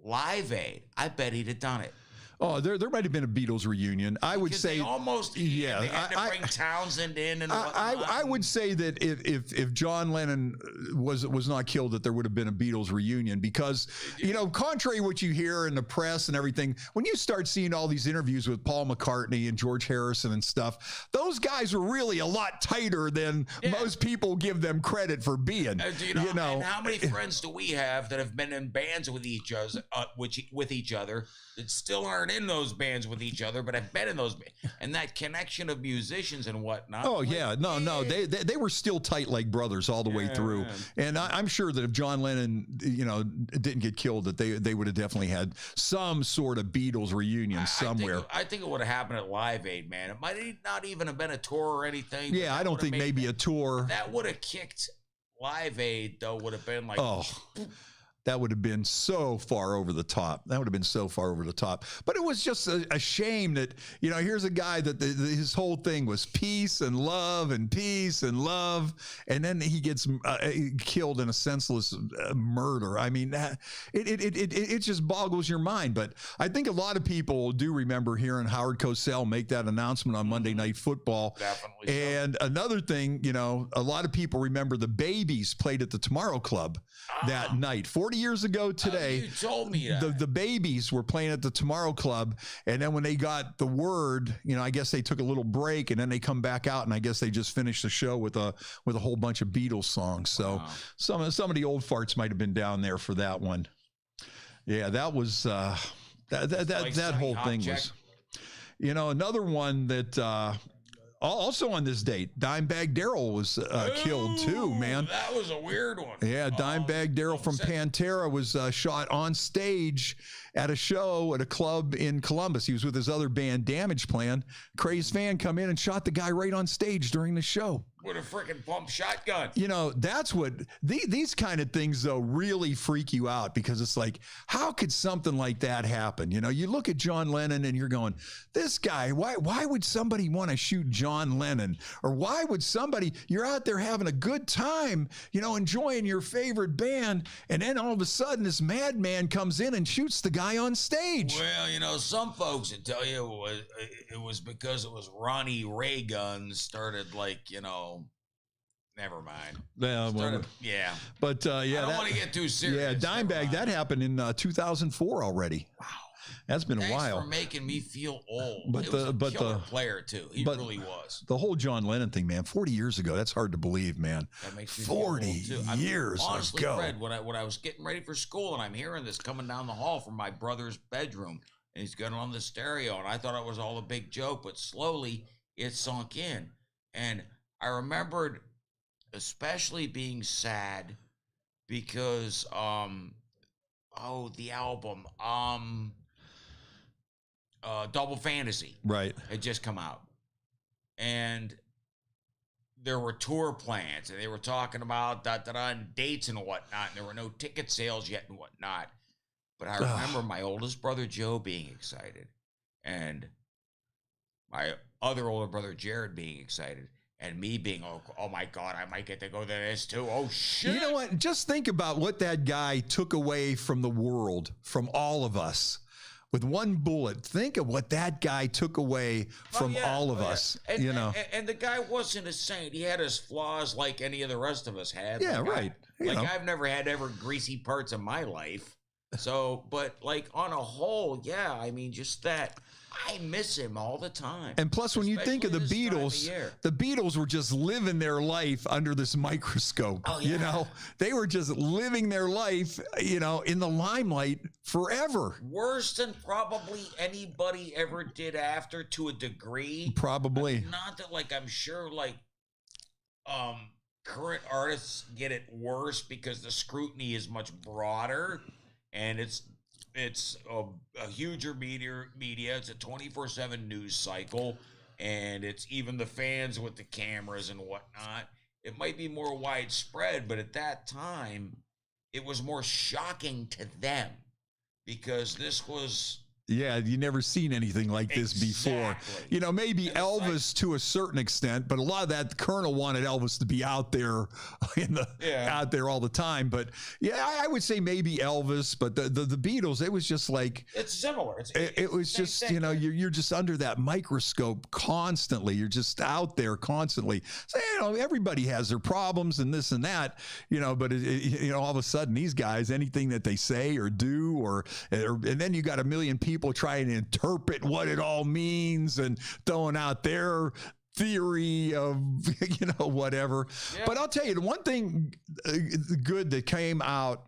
Speaker 6: Live Aid, I bet he'd have done it.
Speaker 3: Oh, there might have been a Beatles reunion. I would say
Speaker 6: they almost,
Speaker 3: yeah.
Speaker 6: They had to bring Townsend in and
Speaker 3: I would say that if John Lennon was not killed, that there would have been a Beatles reunion because, you know, contrary to what you hear in the press and everything, when you start seeing all these interviews with Paul McCartney and George Harrison and stuff, those guys were really a lot tighter than most people give them credit for being. You know,
Speaker 6: and how many friends do we have that have been in bands with each other, that still aren't in those bands with each other, but have been in those, and that connection of musicians and whatnot.
Speaker 3: Oh yeah, no, they were still tight like brothers all the way through. And I'm sure that if John Lennon, you know, didn't get killed, that they would have definitely had some sort of Beatles reunion somewhere.
Speaker 6: I think it would have happened at Live Aid, man. It might not even have been a tour or anything.
Speaker 3: Yeah, I don't think maybe a tour.
Speaker 6: That would have kicked Live Aid, though. Would have been like,
Speaker 3: that would have been so far over the top. That would have been so far over the top. But it was just a shame that, you know, here's a guy that his whole thing was peace and love and peace and love. And then he gets killed in a senseless murder. I mean, it just boggles your mind. But I think a lot of people do remember hearing Howard Cosell make that announcement on Monday Night Football.
Speaker 6: Definitely.
Speaker 3: And another thing, you know, a lot of people remember the Babies played at the Tomorrow Club that night. 40 years ago today,
Speaker 6: you told me that.
Speaker 3: the Babies were playing at the Tomorrow Club, and then when they got the word, you know, I guess they took a little break, and then they come back out, and I guess they just finished the show with a whole bunch of Beatles songs. So some of the old farts might have been down there for that one. Yeah, that was that whole thing was. You know, another one that. Also on this date, Dimebag Darrell was killed too, man.
Speaker 6: That was a weird one.
Speaker 3: Yeah, Dimebag Darrell from Pantera was shot on stage at a show at a club in Columbus. He was with his other band, Damage Plan. Crazed fan come in and shot the guy right on stage during the show.
Speaker 6: With a freaking pump shotgun.
Speaker 3: You know, that's what these kind of things though really freak you out, because it's like, how could something like that happen? You know, you look at John Lennon and you're going, this guy, why would somebody want to shoot John Lennon? Or why would somebody, you're out there having a good time, you know, enjoying your favorite band, and then all of a sudden this madman comes in and shoots the guy on stage.
Speaker 6: Well, you know, some folks would tell you it was because it was Ronnie Ray guns started, like, you know, never mind.
Speaker 3: Yeah, but
Speaker 6: I don't want to get too serious.
Speaker 3: Yeah, Dimebag, that happened in 2004 already. Wow, that's been a while.
Speaker 6: Thanks for making me feel old.
Speaker 3: But
Speaker 6: he was a killer player too. He really was.
Speaker 3: The whole John Lennon thing, man. 40 years ago. That's hard to believe, man.
Speaker 6: That makes me
Speaker 3: 40
Speaker 6: feel old too.
Speaker 3: years
Speaker 6: honestly,
Speaker 3: ago.
Speaker 6: Fred, when I was getting ready for school and I'm hearing this coming down the hall from my brother's bedroom, and he's got it on the stereo, and I thought it was all a big joke, but slowly it sunk in, and I remembered especially being sad because the album Double Fantasy had just come out, and there were tour plans, and they were talking about and dates and whatnot, and there were no ticket sales yet and whatnot. But I remember my oldest brother Joe being excited, and my other older brother Jared being excited, and me being, oh my God, I might get to go to this too. Oh, shit.
Speaker 3: You know what? Just think about what that guy took away from the world, from all of us. With one bullet, think of what that guy took away from all of us.
Speaker 6: And,
Speaker 3: you know,
Speaker 6: and the guy wasn't a saint. He had his flaws like any of the rest of us had.
Speaker 3: Yeah, right.
Speaker 6: I've never had greasy parts in my life. So, but like on a whole, yeah, I mean, just that. I miss him all the time.
Speaker 3: And plus, when you think of the Beatles were just living their life under this microscope. Oh, yeah. You know, they were just living their life, you know, in the limelight forever.
Speaker 6: Worse than probably anybody ever did after, to a degree.
Speaker 3: Probably.
Speaker 6: I mean, not that, like, I'm sure, like, current artists get it worse because the scrutiny is much broader, and it's a huger media. It's a 24/7 news cycle, and it's even the fans with the cameras and whatnot. It might be more widespread, but at that time, it was more shocking to them because this was
Speaker 3: Yeah, you never seen anything like this before.
Speaker 6: Exactly.
Speaker 3: You know, maybe Elvis to a certain extent, but a lot of that Colonel wanted Elvis to be out there out there all the time. But yeah, I would say maybe Elvis, but the Beatles, it was just like
Speaker 6: it's similar.
Speaker 3: It was just thing. You know, you're just under that microscope constantly. You're just out there constantly. So, you know, everybody has their problems and this and that. You know, but you know, all of a sudden these guys, anything that they say or do, and then you got a million people trying to interpret what it all means and throwing out their theory of, you know, whatever. Yeah. But I'll tell you, the one thing good that came out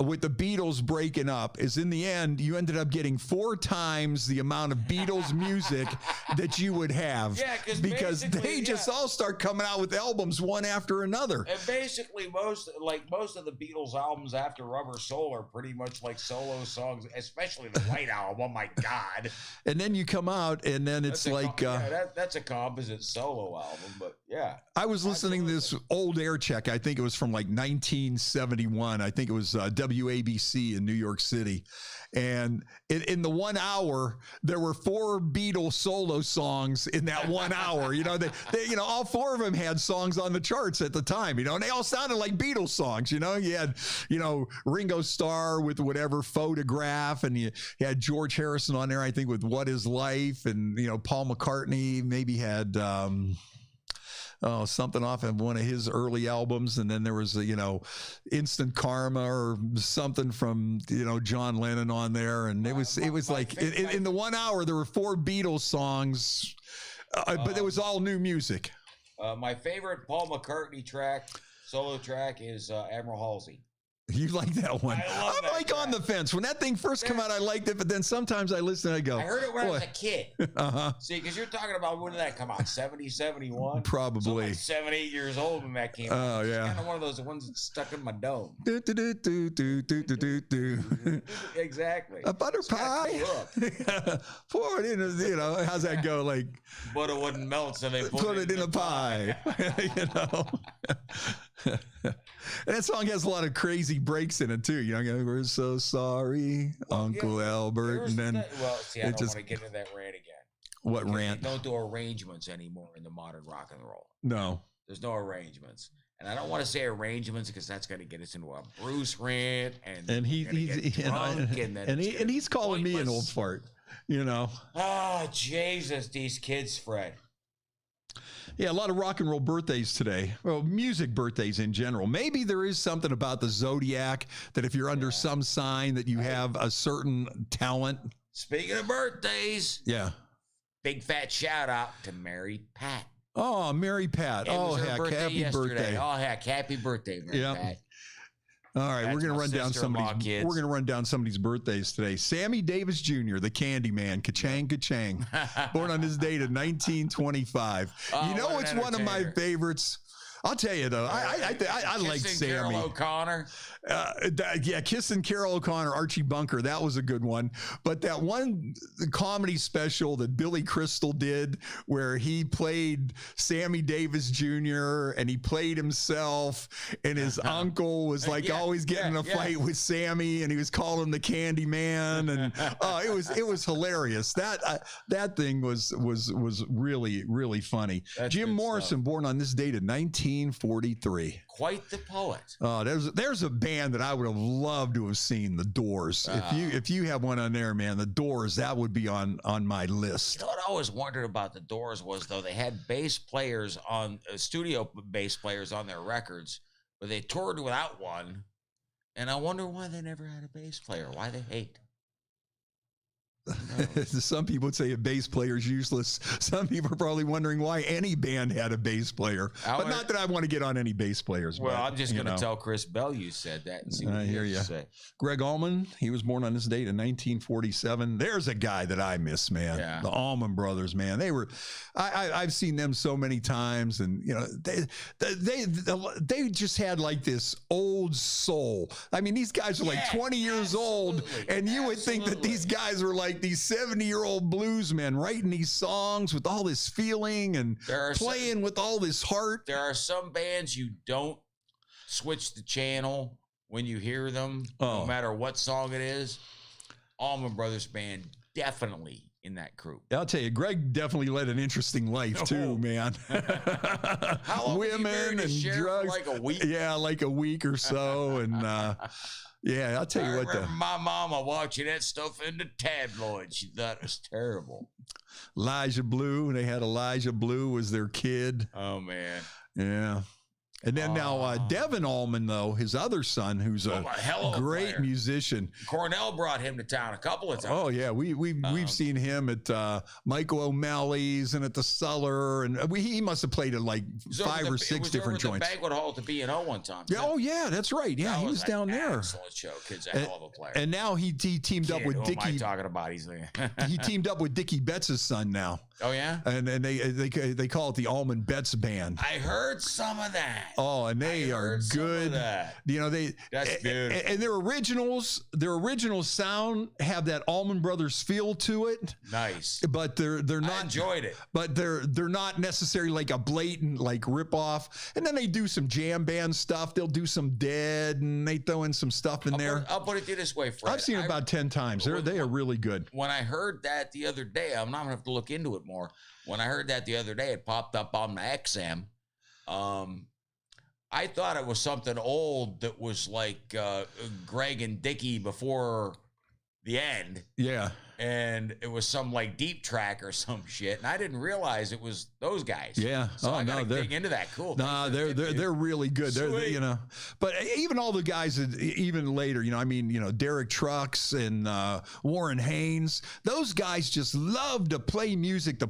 Speaker 3: with the Beatles breaking up is in the end, you ended up getting 4 times the amount of Beatles music that you would have.
Speaker 6: Yeah,
Speaker 3: because they just all start coming out with albums one after another.
Speaker 6: And basically most of the Beatles albums after Rubber Soul are pretty much like solo songs, especially the White Album. Oh my God.
Speaker 3: And then you come out and then it's
Speaker 6: that's a composite solo album, but yeah.
Speaker 3: I was listening to this old air check. I think it was from like 1971. I think it was WABC in New York City. And in the 1 hour, there were 4 Beatles solo songs in that 1 hour. You know, they you know, all 4 of them had songs on the charts at the time, you know, and they all sounded like Beatles songs. You know, you had, you know, Ringo Starr with whatever Photograph, and you had George Harrison on there, I think, with What Is Life, and, you know, Paul McCartney maybe had, something off of one of his early albums. And then there was, you know, Instant Karma or something from, you know, John Lennon on there. And it was like in the 1 hour, there were 4 Beatles songs, but it was all new music.
Speaker 6: My favorite Paul McCartney solo track is Admiral Halsey.
Speaker 3: You like that one? I'm like track. On the fence. When that thing first came out, I liked it, but then sometimes I listen and I go,
Speaker 6: I heard it when I was a kid. See, because you're talking about, when did that come out? 70, 71?
Speaker 3: Probably.
Speaker 6: So like 7, 8 years old when that came out.
Speaker 3: Oh, yeah.
Speaker 6: It's kind of one of those ones that's stuck in my dome. Exactly.
Speaker 3: A butter pie. Pour it in, you know, how's that go? Like,
Speaker 6: butter wouldn't melt, so they
Speaker 3: put it in a pie. You know? And that song has a lot of crazy breaks in it too. You know, we're so sorry, Uncle Albert, and then
Speaker 6: I don't want to get into that rant again.
Speaker 3: What rant?
Speaker 6: They don't do arrangements anymore in the modern rock and roll.
Speaker 3: No,
Speaker 6: there's no arrangements, and I don't want to say arrangements because that's going to get us into a Bruce rant, and
Speaker 3: he's calling me an old fart. You know.
Speaker 6: Oh Jesus, these kids, Fred.
Speaker 3: Yeah, a lot of rock and roll birthdays today. Well, music birthdays in general. Maybe there is something about the zodiac that if you're under some sign that you have a certain talent.
Speaker 6: Speaking of birthdays.
Speaker 3: Yeah.
Speaker 6: Big fat shout out to Mary Pat.
Speaker 3: Oh, Mary Pat.
Speaker 6: Oh,
Speaker 3: heck, happy birthday.
Speaker 6: Oh, heck, happy birthday, Mary Pat.
Speaker 3: All right, we're going to run down somebody's. We're going to run down somebody's birthdays today. Sammy Davis Jr., the Candy Man, ka-chang, ka-chang, born on this date of 1925. You know what's one of my favorites? I'll tell you though, I like Sammy.
Speaker 6: Carol O'Connor.
Speaker 3: Kissing Carol O'Connor, Archie Bunker. That was a good one. But that one comedy special that Billy Crystal did where he played Sammy Davis Jr. and he played himself, and his uncle was like always getting in a fight with Sammy, and he was calling him the Candy Man, and it was hilarious. That thing was really, really funny. That's Jim Morrison, born on this date of 1943.
Speaker 6: Quite the poet.
Speaker 3: Oh, there's a band that I would have loved to have seen, the Doors. If you have one on there, man, the Doors, that would be on my list.
Speaker 6: You know what I always wondered about the Doors was, though, they had bass players on studio bass players on their records, but they toured without one, and I wonder why they never had a bass player. Why they hate.
Speaker 3: Some people would say a bass player is useless. Some people are probably wondering why any band had a bass player. But not that I want to get on any bass players.
Speaker 6: Well, I'm just going to tell Chris Bell you said that and see what he has to say.
Speaker 3: Greg Allman, he was born on this date in 1947. There's a guy that I miss, man.
Speaker 6: Yeah.
Speaker 3: The Almond Brothers, man. They were, I've seen them so many times, and you know, they just had like this old soul. I mean, these guys are like 20 years old, and you would think that these guys were like these 70-year-old bluesmen writing these songs with all this feeling and playing with all this heart.
Speaker 6: There are some bands you don't switch the channel when you hear them, no matter what song it is. Almond Brothers band definitely in that crew.
Speaker 3: I'll tell you, Greg definitely led an interesting life too, man.
Speaker 6: How long was he
Speaker 3: Women
Speaker 6: married to
Speaker 3: and
Speaker 6: Cher for
Speaker 3: drugs.
Speaker 6: like a week?
Speaker 3: Yeah, like a week or so, and yeah, I'll tell you
Speaker 6: I
Speaker 3: what.
Speaker 6: remember my mama watching that stuff in the tabloids. She thought it was terrible.
Speaker 3: Elijah Blue. They had Elijah Blue was their kid.
Speaker 6: Oh man.
Speaker 3: Yeah. And then now Devin Allman, though, his other son, who's a
Speaker 6: hell of a
Speaker 3: great
Speaker 6: player.
Speaker 3: musician.
Speaker 6: Cornell brought him to town a couple of times.
Speaker 3: Oh yeah, we've seen him at Michael O'Malley's and at the Cellar, and he must have played at like five or six different joints.
Speaker 6: The banquet hall to B&O one time.
Speaker 3: Yeah, oh yeah, that's right. Yeah, he was down there.
Speaker 6: Excellent show. Kid's a hell of a player.
Speaker 3: And now he teamed up with
Speaker 6: Who am I
Speaker 3: Dickie.
Speaker 6: talking about? He's there.
Speaker 3: He teamed up with Dickie Betts' son now.
Speaker 6: Oh yeah,
Speaker 3: and they call it the Almond Betts Band.
Speaker 6: I heard some of that.
Speaker 3: Oh, and they are good. You know
Speaker 6: that's good.
Speaker 3: And their original sound have that Almond Brothers feel to it.
Speaker 6: Nice,
Speaker 3: but they're not.
Speaker 6: I enjoyed it,
Speaker 3: but they're not necessarily like a blatant like rip off. And then they do some jam band stuff. They'll do some Dead, and they throw in some stuff in there.
Speaker 6: I'll put it to you this way, Fred.
Speaker 3: I've seen it about 10 times. They are really good.
Speaker 6: When I heard that the other day, I'm not gonna have to look into it more. When I heard that the other day, it popped up on my XM. I thought it was something old that was like Greg and Dickie before the end.
Speaker 3: Yeah.
Speaker 6: And it was some like deep track or some shit, and I didn't realize it was those guys.
Speaker 3: Yeah.
Speaker 6: So I gotta dig into that. Cool.
Speaker 3: No, they're really good. They're you know, but even all the guys that even later, you know, I mean, you know, Derek Trucks and Warren Haynes, those guys just love to play music.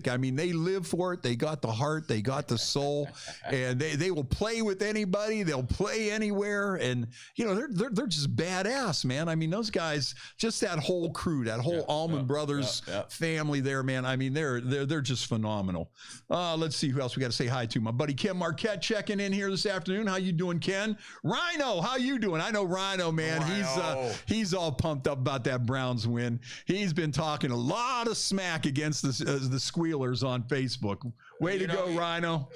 Speaker 3: I mean, they live for it. They got the heart. They got the soul, and they will play with anybody. They'll play anywhere, and you know, they're just badass, man. I mean, those guys, just that whole crew. That whole Almond Brothers family there, man. I mean, they're just phenomenal. Let's see who else we got to say hi to. My buddy Ken Marquette checking in here this afternoon. How you doing, Ken? Rhino, how you doing? I know Rhino, man.
Speaker 6: Rhino.
Speaker 3: He's all pumped up about that Browns win. He's been talking a lot of smack against the Squealers on Facebook. Way to go, Rhino.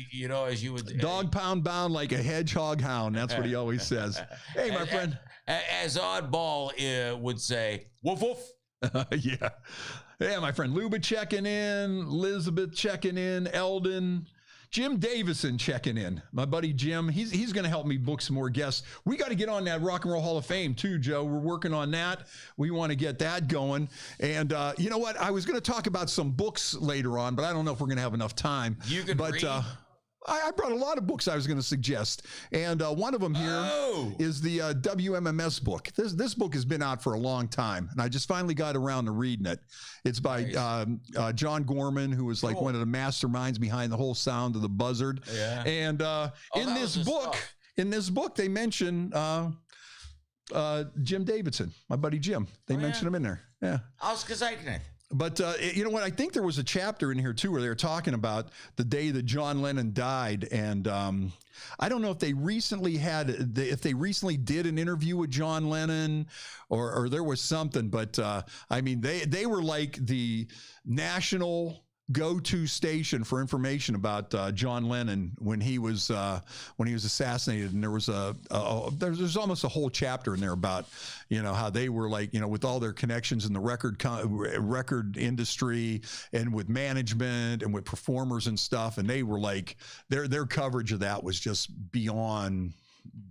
Speaker 6: You know, as you would
Speaker 3: dog pound bound like a hedgehog hound. That's what he always says. Hey, my friend.
Speaker 6: As Oddball would say, woof woof.
Speaker 3: Yeah. Yeah, my friend Luba checking in, Elizabeth checking in, Eldon, Jim Davison checking in. My buddy Jim, he's going to help me book some more guests. We got to get on that Rock and Roll Hall of Fame too, Joe. We're working on that. We want to get that going. And you know what? I was going to talk about some books later on, but I don't know if we're going to have enough time.
Speaker 6: You can read.
Speaker 3: I brought a lot of books I was going to suggest, and one of them here is the WMMS book. This book has been out for a long time, and I just finally got around to reading it. It's by John Gorman, who was like one of the masterminds behind the whole sound of the buzzard.
Speaker 6: Yeah.
Speaker 3: And in this book, they mention Jim Davidson, my buddy Jim. They mention him in there. Yeah.
Speaker 6: Ausgezeichnet.
Speaker 3: But you know what? I think there was a chapter in here too where they were talking about the day that John Lennon died, and I don't know if they recently did an interview with John Lennon, or there was something. But I mean, they were like the national go-to station for information about John Lennon when he was assassinated, and there was there's almost a whole chapter in there about, you know, how they were like, you know, with all their connections in the record industry and with management and with performers and stuff, and they were like their coverage of that was just beyond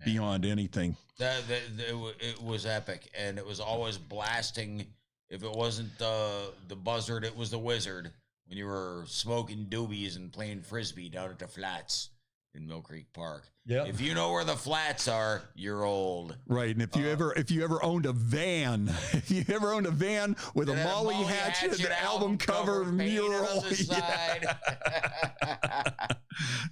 Speaker 3: anything.
Speaker 6: It was epic, and it was always blasting. If it wasn't the buzzard, it was the wizard. When you were smoking doobies and playing frisbee down at the flats in Mill Creek Park.
Speaker 3: Yeah.
Speaker 6: If you know where the flats are, you're old.
Speaker 3: Right. And if you ever owned a van, with a Molly Hatchet album cover mural
Speaker 6: on the side.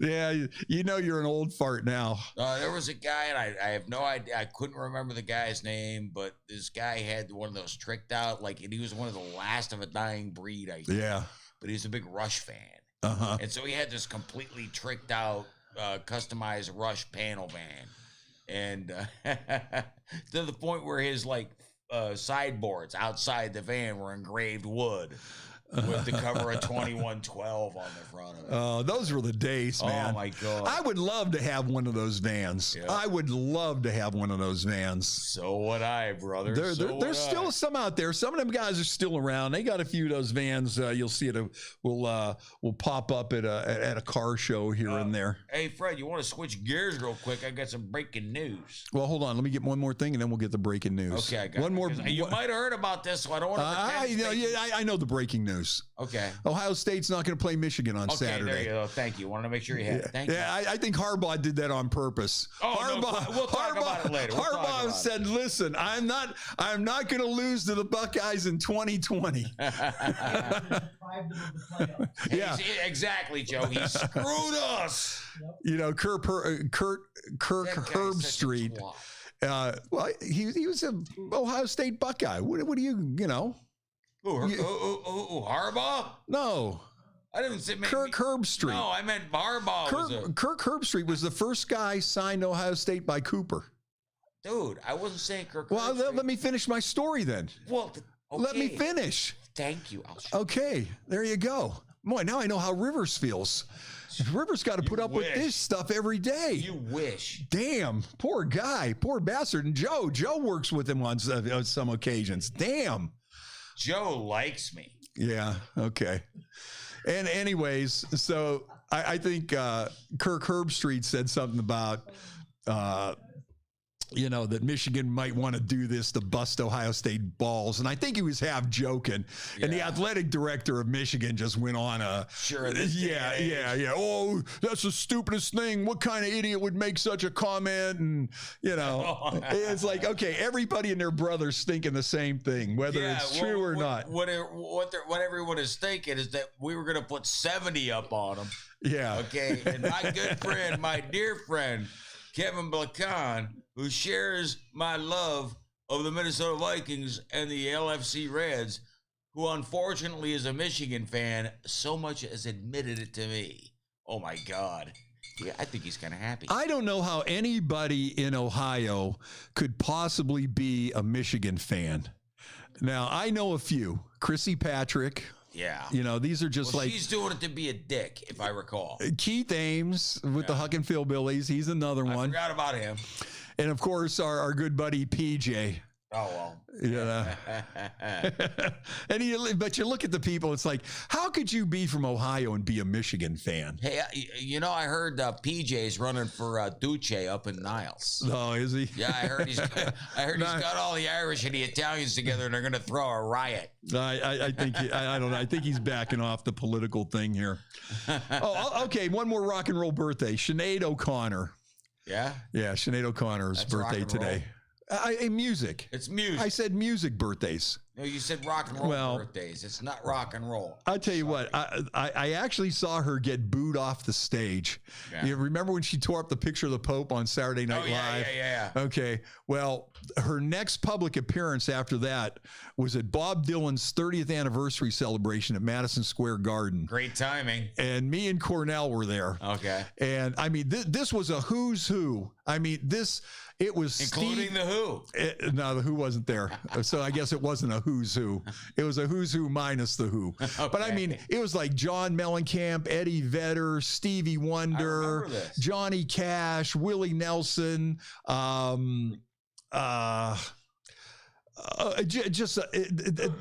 Speaker 3: Yeah, you know you're an old fart now.
Speaker 6: There was a guy, and I have no idea. I couldn't remember the guy's name, but this guy had one of those tricked out, like, and he was one of the last of a dying breed, I think. Yeah. But he's a big Rush fan.
Speaker 3: Uh-huh.
Speaker 6: And so he had this completely tricked out, customized Rush panel van. And to the point where his, like, sideboards outside the van were engraved wood. with the cover of 2112 on the front of it.
Speaker 3: Oh, those were the days, man.
Speaker 6: Oh my God.
Speaker 3: I would love to have one of those vans.
Speaker 6: Yeah.
Speaker 3: I would love to have one of those vans.
Speaker 6: So would I, brother.
Speaker 3: There's still some out there. Some of them guys are still around. They got a few of those vans. You'll see it will pop up at a car show here and there.
Speaker 6: Hey, Fred, you want to switch gears real quick? I got some breaking news.
Speaker 3: Well, hold on. Let me get one more thing, and then we'll get the breaking news.
Speaker 6: Okay, I got
Speaker 3: one more.
Speaker 6: You might have heard about this, so I don't want to.
Speaker 3: I know the breaking news.
Speaker 6: Okay.
Speaker 3: Ohio State's not going to play Michigan on Saturday.
Speaker 6: There you go. Thank you. Wanted to make sure you had it. Thank you.
Speaker 3: Yeah, I think Harbaugh did that on purpose.
Speaker 6: Oh, Harbaugh, we'll talk about it later.
Speaker 3: Harbaugh said, "Listen, I'm not going to lose to the Buckeyes in 2020."
Speaker 6: Yeah, exactly, Joe. He screwed us.
Speaker 3: You know, Kirk Herbstreit. Well, he was an Ohio State Buckeye. What do you know?
Speaker 6: Who, Harbaugh?
Speaker 3: No.
Speaker 6: I didn't say
Speaker 3: Kirk Herbstreit.
Speaker 6: No, I meant Harbaugh.
Speaker 3: Kirk Herbstreit was the first guy signed to Ohio State by Cooper.
Speaker 6: Dude, I wasn't saying Kirk
Speaker 3: Well,
Speaker 6: Herbstreit.
Speaker 3: let me finish my story then.
Speaker 6: Well, okay.
Speaker 3: Let me finish.
Speaker 6: Thank you.
Speaker 3: Okay, there you go. Boy, now I know how Rivers feels. Rivers got to put up with this stuff every day.
Speaker 6: You wish.
Speaker 3: Damn, poor guy, poor bastard. And Joe works with him on some occasions. Damn.
Speaker 6: Joe likes me.
Speaker 3: Yeah, okay. And anyways, so I think Kirk Herbstreit said something about, that Michigan might want to do this to bust Ohio State balls. And I think he was half joking. Yeah. And the athletic director of Michigan just went on
Speaker 6: Sure.
Speaker 3: Yeah. Oh, that's the stupidest thing. What kind of idiot would make such a comment? And, it's like, okay, everybody and their brother's thinking the same thing, whether it's true or not.
Speaker 6: What everyone is thinking is that we were going to put 70 up on them.
Speaker 3: Yeah.
Speaker 6: Okay. And my good friend, my dear friend, Kevin Blacan, who shares my love of the Minnesota Vikings and the LFC Reds, who unfortunately is a Michigan fan, so much as admitted it to me. Oh, my God. Yeah, I think he's kind of happy.
Speaker 3: I don't know how anybody in Ohio could possibly be a Michigan fan. Now, I know a few. Chrissy Patrick.
Speaker 6: Yeah.
Speaker 3: These are just like...
Speaker 6: she's doing it to be a dick, if I recall.
Speaker 3: Keith Ames with the Huck and Philbillies. He's another one.
Speaker 6: I forgot about him.
Speaker 3: And, of course, our good buddy PJ.
Speaker 6: Oh, well.
Speaker 3: Yeah. But you look at the people, it's like, how could you be from Ohio and be a Michigan fan?
Speaker 6: Hey, I heard PJ's running for Duce up in Niles.
Speaker 3: Oh, is he?
Speaker 6: Yeah, I heard he's got all the Irish and the Italians together, and they're going to throw a riot.
Speaker 3: I think I don't know. I think he's backing off the political thing here. Oh, okay. One more rock and roll birthday. Sinead O'Connor.
Speaker 6: Yeah?
Speaker 3: Yeah, Sinead O'Connor's birthday today. Music.
Speaker 6: It's music.
Speaker 3: I said music birthdays.
Speaker 6: No, you said rock and roll birthdays. It's not rock and roll.
Speaker 3: I'll tell you what, I actually saw her get booed off the stage. Yeah. You remember when she tore up the picture of the Pope on Saturday Night Live?
Speaker 6: Yeah.
Speaker 3: Okay. Well, her next public appearance after that was at Bob Dylan's 30th anniversary celebration at Madison Square Garden.
Speaker 6: Great timing.
Speaker 3: And me and Cornell were there.
Speaker 6: Okay.
Speaker 3: And I mean, this was a who's who. I mean, it was
Speaker 6: including the Who.
Speaker 3: No, the Who wasn't there. So I guess it wasn't a who's who. It was a who's who minus the Who. Okay. But I mean, it was like John Mellencamp, Eddie Vedder, Stevie Wonder, Johnny Cash, Willie Nelson, and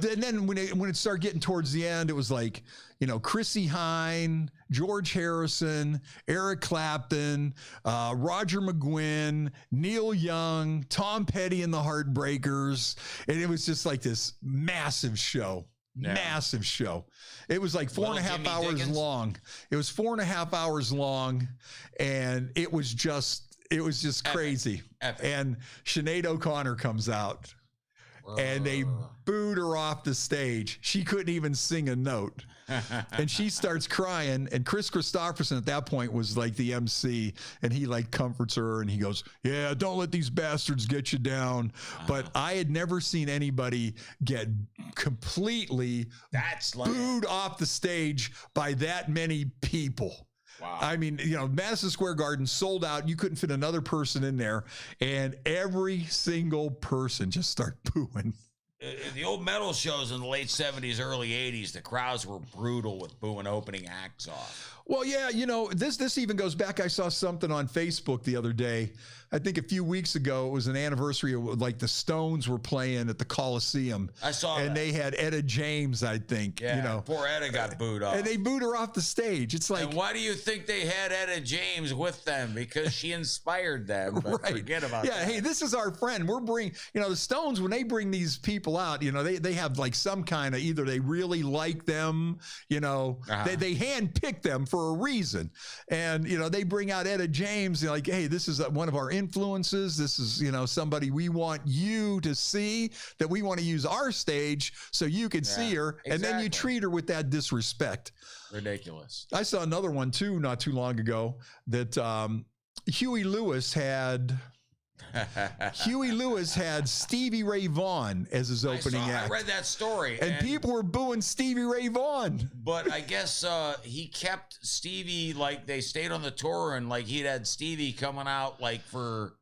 Speaker 3: then when it started getting towards the end, it was like, Chrissy Hine, George Harrison, Eric Clapton, Roger McGuinn, Neil Young, Tom Petty and the Heartbreakers. And it was just like this massive show. Yeah. Massive show. It was like 4.5 hours long. It was 4.5 hours long, and it was just crazy. Epic. And Sinead O'Connor comes out. And they booed her off the stage. She couldn't even sing a note. And she starts crying. And Chris Christopherson at that point was like the MC. And he like comforts her. And he goes, yeah, don't let these bastards get you down. But I had never seen anybody get completely booed off the stage by that many people. Wow. I mean, Madison Square Garden sold out. You couldn't fit another person in there. And every single person just started booing.
Speaker 6: the old metal shows in the late 70s, early 80s, the crowds were brutal with booing opening acts off.
Speaker 3: Well, yeah, you know, this even goes back. I saw something on Facebook the other day. I think a few weeks ago, it was an anniversary of like the Stones were playing at the Coliseum.
Speaker 6: I saw
Speaker 3: and
Speaker 6: that.
Speaker 3: they had Etta James, I think.
Speaker 6: Yeah,
Speaker 3: you know,
Speaker 6: poor Etta got booed off.
Speaker 3: and they booed her off the stage. It's like,
Speaker 6: And why do you think they had Etta James with them? Because she inspired them. But
Speaker 3: right?
Speaker 6: Forget about
Speaker 3: yeah.
Speaker 6: that.
Speaker 3: Hey, this is our friend. We're bringing, you know, the Stones when they bring these people out. You know, they have like some kind of either they really like them. You know, they handpick them for a reason. And, you know, they bring out Etta James, like, hey, this is one of our influences. This is, you know, somebody we want you to see, that we want to use our stage so you can see her. And then you treat her with that disrespect.
Speaker 6: Ridiculous.
Speaker 3: I saw another one too, not too long ago, that Huey Lewis had Stevie Ray Vaughan as his opening act.
Speaker 6: I read that story.
Speaker 3: And people were booing Stevie Ray Vaughan.
Speaker 6: But I guess he kept Stevie, like they stayed on the tour and like he'd had Stevie coming out like for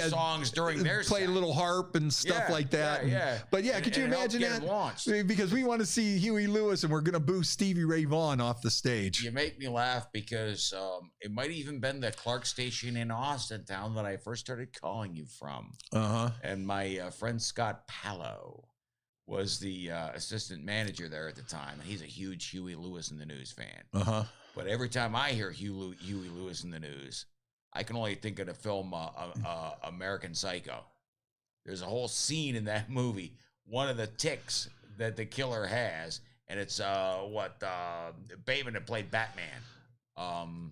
Speaker 6: songs during their
Speaker 3: play
Speaker 6: set.
Speaker 3: a little harp and stuff like that. But yeah, could you imagine that? Because we want to see Huey Lewis and we're going to boo Stevie Ray Vaughan off the stage.
Speaker 6: You make me laugh because it might even been the Clark station in Austin town that I first started calling you from. And my friend Scott Pallow was the assistant manager there at the time. And he's a huge Huey Lewis in the News fan. But every time I hear Huey Lewis in the News, I can only think of the film American Psycho. There's a whole scene in that movie, one of the ticks that the killer has, and it's Bateman that played Batman. Now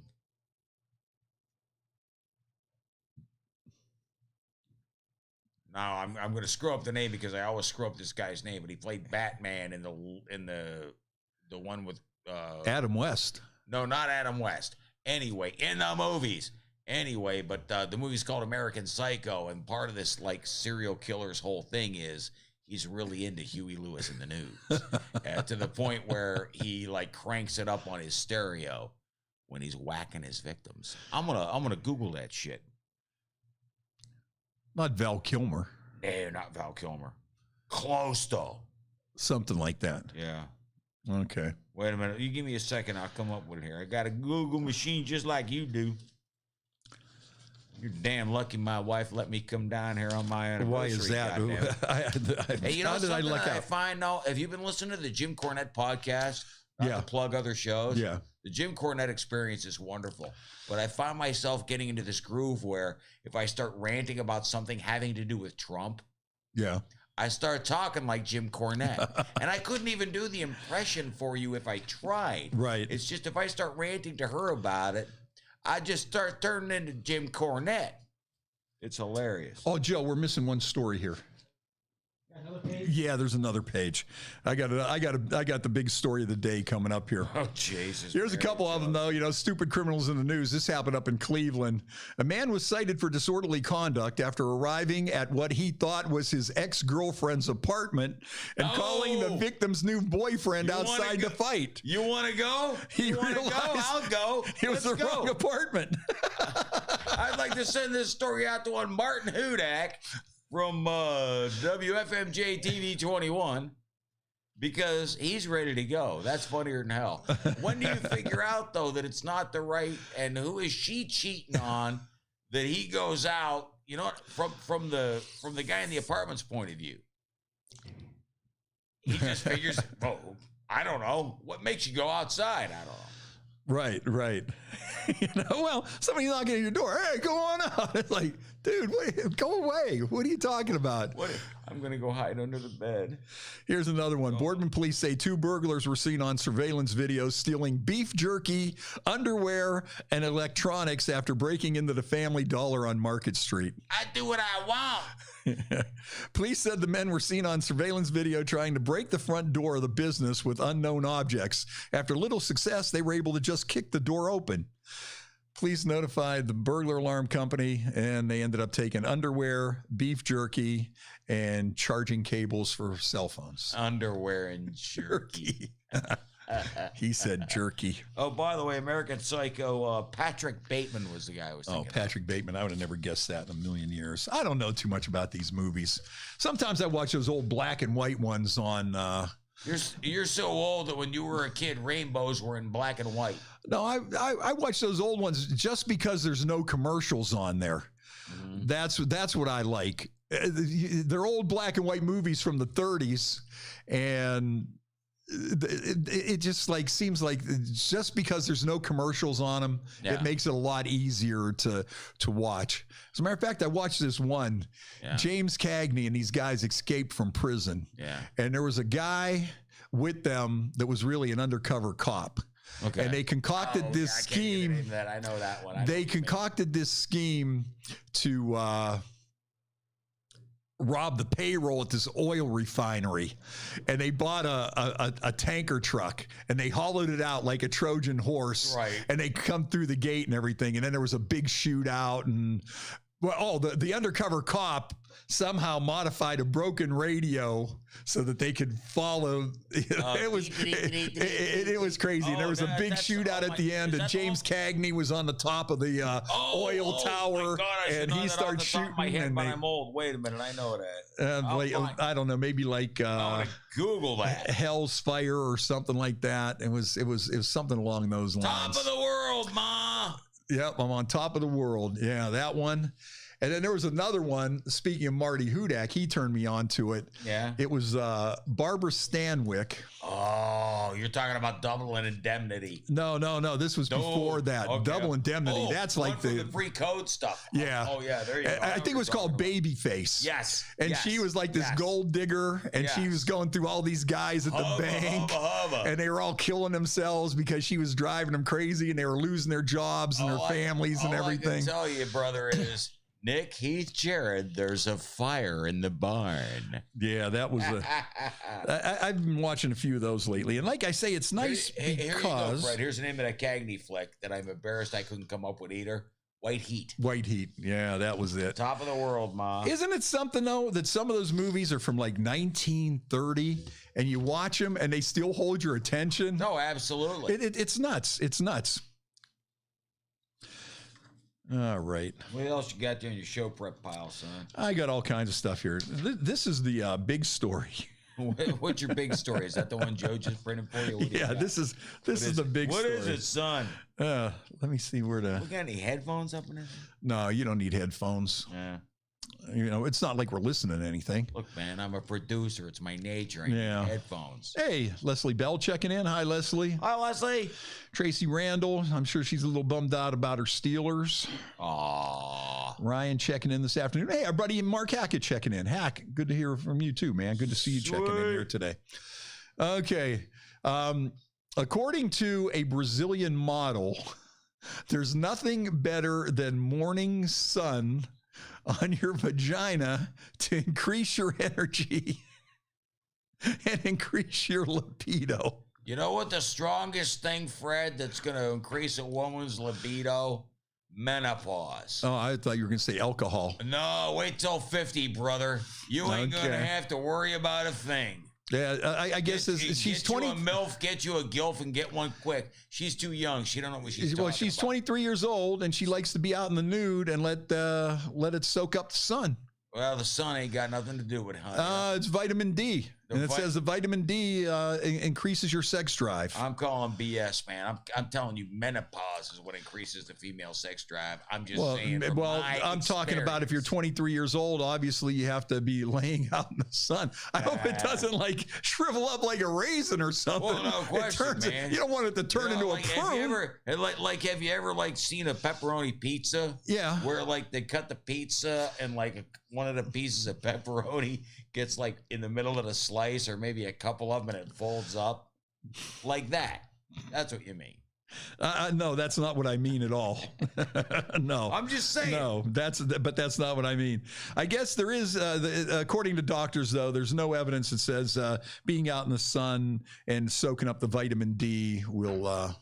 Speaker 6: I'm going to screw up the name because I always screw up this guy's name, but he played Batman in the one with
Speaker 3: Adam West.
Speaker 6: No, not Adam West. Anyway, in the movies. Anyway, but the movie's called American Psycho, and part of this like serial killer's whole thing is he's really into Huey Lewis in the News, to the point where he like cranks it up on his stereo when he's whacking his victims. I'm gonna Google that shit.
Speaker 3: Not Val Kilmer.
Speaker 6: No, not Val Kilmer. Close though.
Speaker 3: Something like that.
Speaker 6: Yeah.
Speaker 3: Okay.
Speaker 6: Wait a minute. You give me a second. I'll come up with it here. I got a Google machine just like you do. You're damn lucky my wife let me come down here on my anniversary.
Speaker 3: Why is that?
Speaker 6: Hey, you know something I find out? Have you been listening to the Jim Cornette podcast? Not to plug other shows.
Speaker 3: Yeah.
Speaker 6: The Jim Cornette experience is wonderful. But I find myself getting into this groove where if I start ranting about something having to do with Trump, I start talking like Jim Cornette. And I couldn't even do the impression for you if I tried.
Speaker 3: Right.
Speaker 6: It's just if I start ranting to her about it, I just start turning into Jim Cornette. It's hilarious.
Speaker 3: Oh, Joe, we're missing one story here.
Speaker 5: Another page?
Speaker 3: Yeah, there's another page. I got the big story of the day coming up here.
Speaker 6: Oh, Jesus.
Speaker 3: Here's a couple of them, though. You know, stupid criminals in the news. This happened up in Cleveland. A man was cited for disorderly conduct after arriving at what he thought was his ex-girlfriend's apartment and calling the victim's new boyfriend outside to fight.
Speaker 6: You want to go?
Speaker 3: He realized
Speaker 6: I'll go.
Speaker 3: It was the wrong apartment.
Speaker 6: I'd like to send this story out to one Martin Hudak from WFMJ TV 21 because he's ready to go. That's funnier than hell. When do you figure out though that it's not the right, and who is she cheating on that he goes out, you know, from the guy in the apartment's point of view? He just figures, I don't know. What makes you go outside? I don't know.
Speaker 3: Right. You know, well, somebody knocking at your door. Hey, go on out. It's like, dude, go away. What are you talking about?
Speaker 6: I'm going to go hide under the bed.
Speaker 3: Here's another one. Boardman police say 2 burglars were seen on surveillance video stealing beef jerky, underwear, and electronics after breaking into the Family Dollar on Market Street.
Speaker 6: I do what I want.
Speaker 3: Police said the men were seen on surveillance video trying to break the front door of the business with unknown objects. After little success, they were able to just kick the door open. Police notified the burglar alarm company, and they ended up taking underwear, beef jerky, and charging cables for cell phones.
Speaker 6: Underwear and jerky.
Speaker 3: He said jerky.
Speaker 6: Oh, by the way, American Psycho, Patrick Bateman was the guy I was thinking
Speaker 3: Oh, Patrick Bateman. I would have never guessed that in a million years. I don't know too much about these movies. Sometimes I watch those old black and white ones on...
Speaker 6: You're so old that when you were a kid, rainbows were in black and white.
Speaker 3: No, I watch those old ones just because there's no commercials on there. Mm-hmm. That's what I like. They're old black and white movies from the 30s, and it just like seems like just because there's no commercials on them, it makes it a lot easier to watch. As a matter of fact, I watched this one, James Cagney and these guys escaped from prison. Yeah. And there was a guy with them that was really an undercover cop. Okay. And they concocted this scheme.
Speaker 6: I know that one.
Speaker 3: They concocted this scheme to robbed the payroll at this oil refinery, and they bought a tanker truck and they hollowed it out like a Trojan horse, right? And they come through the gate and everything, and then there was a big shootout, and the undercover cop somehow modified a broken radio so that they could follow. It was crazy. And there was a big shootout at the end, and James Cagney was on the top of the oil tower, and he started shooting.
Speaker 6: But I'm old. Wait a minute, I know that.
Speaker 3: I don't know, maybe like
Speaker 6: Google that.
Speaker 3: Hell's Fire or something like that. It was something along those lines.
Speaker 6: Top of the world, Ma.
Speaker 3: Yep, I'm on top of the world. Yeah, that one. And then there was another one, speaking of Marty Hudak, he turned me on to it. Yeah. It was Barbara Stanwyck.
Speaker 6: Oh, you're talking about Double Indemnity.
Speaker 3: No. This was before that. Okay. Double Indemnity. That's like the
Speaker 6: free code stuff.
Speaker 3: Yeah.
Speaker 6: Oh, yeah, there you go.
Speaker 3: I think it was called Babyface.
Speaker 6: Yes.
Speaker 3: And she was like this gold digger, and she was going through all these guys at the bank. And they were all killing themselves because she was driving them crazy, and they were losing their jobs and their families and everything.
Speaker 6: I can tell you, brother, is... Nick, Heath, Jared, there's a fire in the barn.
Speaker 3: Yeah, that was I've been watching a few of those lately. And like I say, it's nice because... Here you go,
Speaker 6: Fred. Here's the name of that Cagney flick that I'm embarrassed I couldn't come up with either. White Heat.
Speaker 3: White Heat. Yeah, that was it.
Speaker 6: Top of the world, Ma.
Speaker 3: Isn't it something, though, that some of those movies are from like 1930 and you watch them and they still hold your attention?
Speaker 6: No, absolutely.
Speaker 3: It's nuts. It's nuts. All right.
Speaker 6: What else you got there in your show prep pile, son?
Speaker 3: I got all kinds of stuff here. This is the big story.
Speaker 6: What's your big story? Is that the one Joe just printed for you?
Speaker 3: Yeah, this is the big story.
Speaker 6: What is it, son?
Speaker 3: Let me see where to...
Speaker 6: We got any headphones up in there?
Speaker 3: No, you don't need headphones.
Speaker 6: Yeah.
Speaker 3: You know, it's not like we're listening to anything.
Speaker 6: Look, man, I'm a producer. It's my nature. I need headphones.
Speaker 3: Hey, Leslie Bell checking in. Hi, Leslie.
Speaker 6: Hi, Leslie.
Speaker 3: Tracy Randall. I'm sure she's a little bummed out about her Steelers.
Speaker 6: Aww.
Speaker 3: Ryan checking in this afternoon. Hey, our buddy Mark Hackett checking in. Hack, good to hear from you too, man. Good to see you checking in here today. Okay. According to a Brazilian model, there's nothing better than morning sun on your vagina to increase your energy and increase your libido.
Speaker 6: You know what the strongest thing, Fred, that's going to increase a woman's libido? Menopause.
Speaker 3: Oh, I thought you were going to say alcohol.
Speaker 6: No, wait till 50, brother. You ain't going to have to worry about a thing.
Speaker 3: Yeah, I guess she's 20.
Speaker 6: Get you a MILF, get you a GILF, and get one quick. She's too young. She don't know what she's talking about.
Speaker 3: She's 23 years old, and she likes to be out in the nude and let it soak up the sun.
Speaker 6: Well, the sun ain't got nothing to do with it, honey.
Speaker 3: It's vitamin D. And it says the vitamin D increases your sex drive.
Speaker 6: I'm calling BS, man. I'm telling you, menopause is what increases the female sex drive. I'm just saying.
Speaker 3: Well, I'm talking about if you're 23 years old, obviously you have to be laying out in the sun. I hope it doesn't like shrivel up like a raisin or something.
Speaker 6: Well, no question, man.
Speaker 3: You don't want it to turn into a prune.
Speaker 6: Have you ever seen a pepperoni pizza?
Speaker 3: Yeah.
Speaker 6: Where like they cut the pizza and like one of the pieces of pepperoni gets like in the middle of the slice, or maybe a couple of them, and it folds up like that. That's what you mean.
Speaker 3: No, that's not what I mean at all. No,
Speaker 6: I'm just saying.
Speaker 3: No, that's not what I mean. I guess there is, according to doctors, though, there's no evidence that says being out in the sun and soaking up the vitamin D will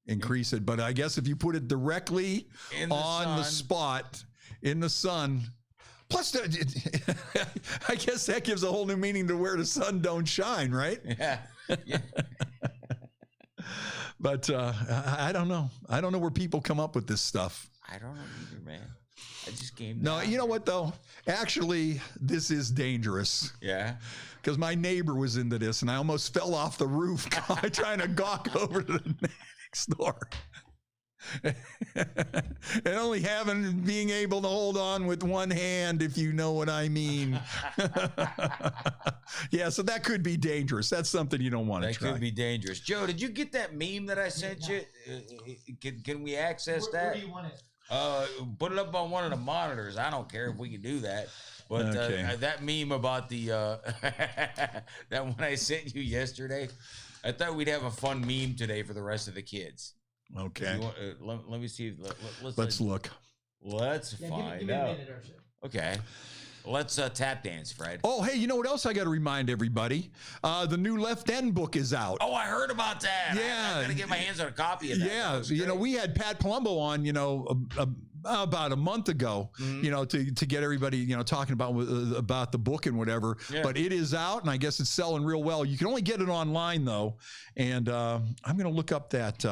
Speaker 3: increase it. But I guess if you put it directly on the spot in the sun. Plus, I guess that gives a whole new meaning to where the sun don't shine, right?
Speaker 6: Yeah.
Speaker 3: But I don't know. I don't know where people come up with this stuff.
Speaker 6: I don't know either, man. I just came.
Speaker 3: No,
Speaker 6: down
Speaker 3: you know
Speaker 6: here.
Speaker 3: what though? Actually, this is dangerous.
Speaker 6: Yeah.
Speaker 3: Because my neighbor was into this, and I almost fell off the roof trying to gawk over to the next door. And only being able to hold on with one hand, if you know what I mean. Yeah, so that could be dangerous. That's something you don't want to
Speaker 6: That
Speaker 3: try.
Speaker 6: could be dangerous. Joe, did you get that meme that I sent you? Can we access that?
Speaker 5: Where do you want it?
Speaker 6: Put it up on one of the monitors. I don't care if we can do that. But
Speaker 3: Okay.
Speaker 6: that meme about the that one I sent you yesterday, I thought we'd have a fun meme today for the rest of the kids.
Speaker 3: Okay,
Speaker 6: Let me see.
Speaker 3: let's look.
Speaker 6: Let's
Speaker 5: Yeah,
Speaker 6: find
Speaker 5: give me a
Speaker 6: out.
Speaker 5: minute or so.
Speaker 6: Okay. Let's tap dance, Fred.
Speaker 3: Oh, hey, you know what else I got to remind everybody? The new Left End book is out.
Speaker 6: Oh, I heard about that.
Speaker 3: Yeah.
Speaker 6: I gotta get my hands on a copy of that.
Speaker 3: Yeah,
Speaker 6: That was
Speaker 3: you know,
Speaker 6: great.
Speaker 3: we had Pat Palumbo on, about a month ago,
Speaker 6: Mm-hmm.
Speaker 3: to get everybody, talking about the book and whatever.
Speaker 6: Yeah.
Speaker 3: But it is out, and I guess it's selling real well. You can only get it online though, and I'm going to look up that.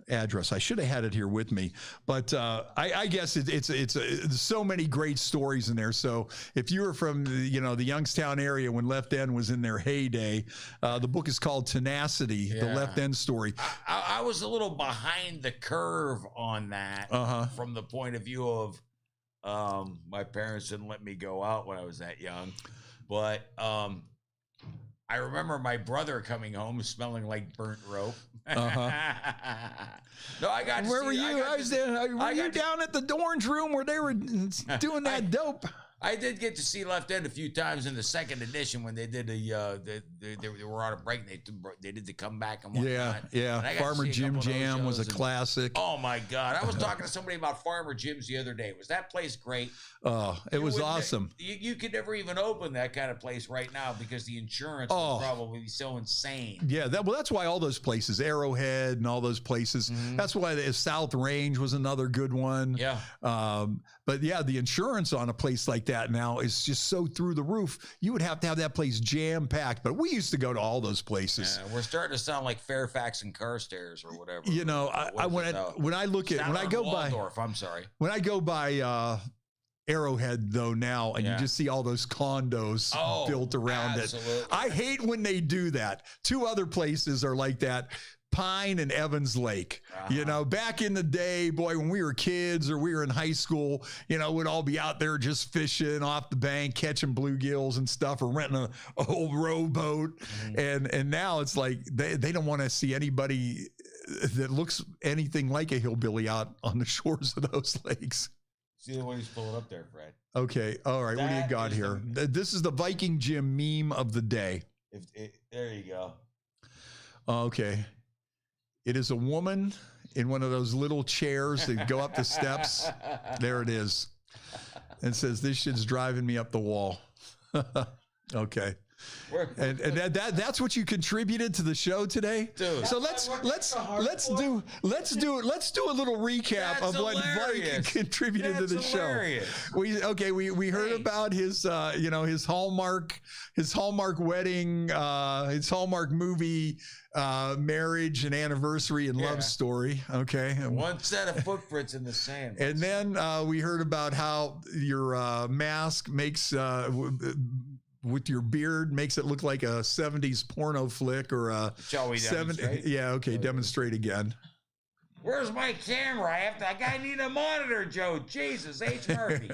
Speaker 3: Address. I should have had it here with me, but I guess it's so many great stories in there. So if you were from the Youngstown area when Left End was in their heyday, the book is called Tenacity, the
Speaker 6: Yeah.
Speaker 3: Left End story.
Speaker 6: I was a little behind the curve on that from the point of view of my parents didn't let me go out when I was that young, but I remember my brother coming home smelling like burnt rope. No, I got to
Speaker 3: Where
Speaker 6: see,
Speaker 3: were you?
Speaker 6: I
Speaker 3: Was there, were you down at the Orange Room where they were doing that dope?
Speaker 6: I did get to see Left End a few times in the second edition when they did they were on a break and they did the comeback and whatnot.
Speaker 3: Yeah,
Speaker 6: And I got to
Speaker 3: Farmer
Speaker 6: see a
Speaker 3: Jim
Speaker 6: couple of those
Speaker 3: Jam was a
Speaker 6: shows and-
Speaker 3: classic.
Speaker 6: Oh my God! I was talking to somebody about Farmer Jim's the other day. Was that place great?
Speaker 3: Oh, it was
Speaker 6: wouldn't-
Speaker 3: awesome.
Speaker 6: You could never even open that kind of place right now because the insurance
Speaker 3: Oh.
Speaker 6: would probably be so insane.
Speaker 3: Yeah, that's why all those places, Arrowhead and all those places. That's why the South Range was another good one.
Speaker 6: Yeah.
Speaker 3: But yeah, the insurance on a place like that now is just so through the roof. You would have to have that place jam packed. But we used to go to all those places.
Speaker 6: We're starting to sound like Fairfax and Carstairs or whatever.
Speaker 3: You know,
Speaker 6: What is it,
Speaker 3: when I look at
Speaker 6: down
Speaker 3: when I
Speaker 6: on
Speaker 3: go
Speaker 6: Waldorf, I'm sorry.
Speaker 3: by Arrowhead though now, and
Speaker 6: Yeah.
Speaker 3: you just see all those condos
Speaker 6: Oh,
Speaker 3: built around
Speaker 6: absolutely.
Speaker 3: it. I hate when they do that. Two other places are like that. Pine and Evans Lake. Back in the day, boy, when we were kids or we were in high school, we'd all be out there just fishing off the bank, catching bluegills and stuff, or renting a old rowboat. And now it's like they don't want to see anybody that looks anything like a hillbilly out on the shores of those lakes.
Speaker 6: See the one he's pulling up there, Fred.
Speaker 3: Okay. All right. What do you
Speaker 6: That
Speaker 3: got
Speaker 6: is
Speaker 3: here? This is the Viking Jim meme of the day.
Speaker 6: There you go.
Speaker 3: Okay. It is a woman in one of those little chairs that go up the steps. There it is. And says, "This shit's driving me up the wall." Okay. And that's what you contributed to the show today,
Speaker 6: Dude.
Speaker 3: So let's do a little recap
Speaker 6: That's
Speaker 3: of what Viking
Speaker 6: hilarious.
Speaker 3: contributed to the
Speaker 6: That's
Speaker 3: show.
Speaker 6: hilarious.
Speaker 3: We heard about his his Hallmark wedding, his Hallmark movie, marriage and anniversary and love story. Okay,
Speaker 6: One set of footprints in the sand.
Speaker 3: and then we heard about how your mask makes with your beard makes it look like a 70s porno flick or a
Speaker 6: Shall we demonstrate?
Speaker 3: Yeah, okay, demonstrate again.
Speaker 6: Where's my camera? I need a monitor, Joe. Jesus, H. Murphy.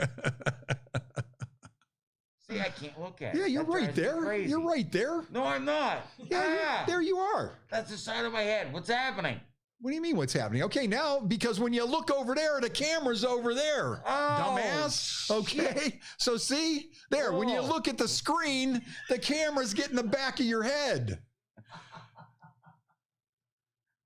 Speaker 6: See, I can't look at it.
Speaker 3: Yeah, you're
Speaker 6: That
Speaker 3: right
Speaker 6: drives me
Speaker 3: there.
Speaker 6: crazy.
Speaker 3: You're right there.
Speaker 6: No, I'm not.
Speaker 3: Yeah, there you are.
Speaker 6: That's the side of my head. What's happening?
Speaker 3: What do you mean what's happening? Okay, now, because when you look over there, the camera's over there.
Speaker 6: Oh,
Speaker 3: Dumbass. Okay. So see, there, when you
Speaker 6: Oh.
Speaker 3: look at the screen, the camera's getting the back of your head.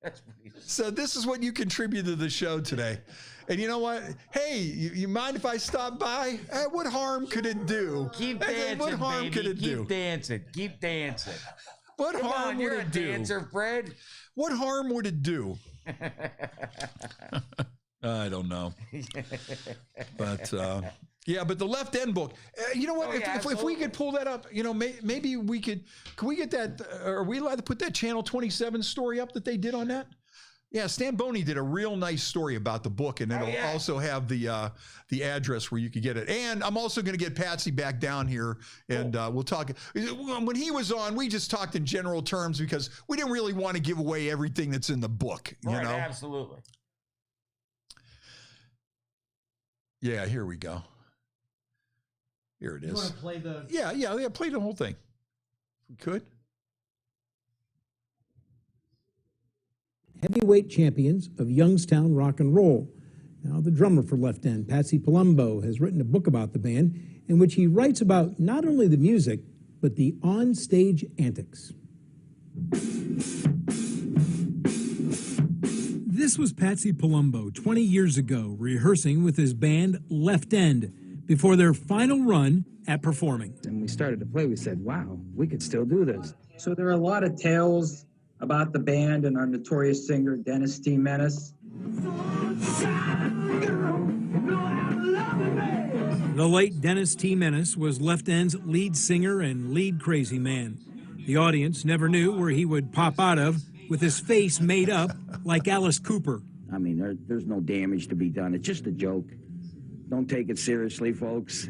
Speaker 6: That's pretty.
Speaker 3: So this is what you contributed to the show today. And you know what? Hey, you mind if I stop by? What harm could it do?
Speaker 6: Keep
Speaker 3: I said,
Speaker 6: dancing,
Speaker 3: what harm
Speaker 6: baby.
Speaker 3: could it do?
Speaker 6: Keep dancing. Keep dancing.
Speaker 3: What
Speaker 6: Come
Speaker 3: harm
Speaker 6: on,
Speaker 3: would
Speaker 6: you're a
Speaker 3: it do?
Speaker 6: dancer, Fred.
Speaker 3: What harm would it do? I don't know. But Yeah, but the Left End book, you know what?
Speaker 6: Oh,
Speaker 3: if,
Speaker 6: yeah,
Speaker 3: if we could pull that up, you know, maybe we could we get that? Are we allowed to put that Channel 27 story up that they did on that? Yeah, Stan Boney did a real nice story about the book, and it'll also have the address where you could get it. And I'm also going to get Patsy back down here, and we'll talk. When he was on, we just talked in general terms because we didn't really want to give away everything that's in the book. You know,
Speaker 6: absolutely.
Speaker 3: Yeah, here we go. Here it is.
Speaker 4: You want to play the?
Speaker 3: Yeah. Play the whole thing. If we could.
Speaker 7: Heavyweight champions of Youngstown rock and roll. Now, the drummer for Left End, Patsy Palumbo, has written a book about the band in which he writes about not only the music, but the on-stage antics. This was Patsy Palumbo 20 years ago, rehearsing with his band Left End before their final run at performing.
Speaker 8: And we started to play, we said, wow, we could still do this. So there are a lot of tales about the band and our notorious singer, Dennis T. Menace.
Speaker 7: The late Dennis T. Menace was Left End's lead singer and lead crazy man. The audience never knew where he would pop out of with his face made up like Alice Cooper.
Speaker 8: I mean, there's no damage to be done. It's just a joke. Don't take it seriously, folks.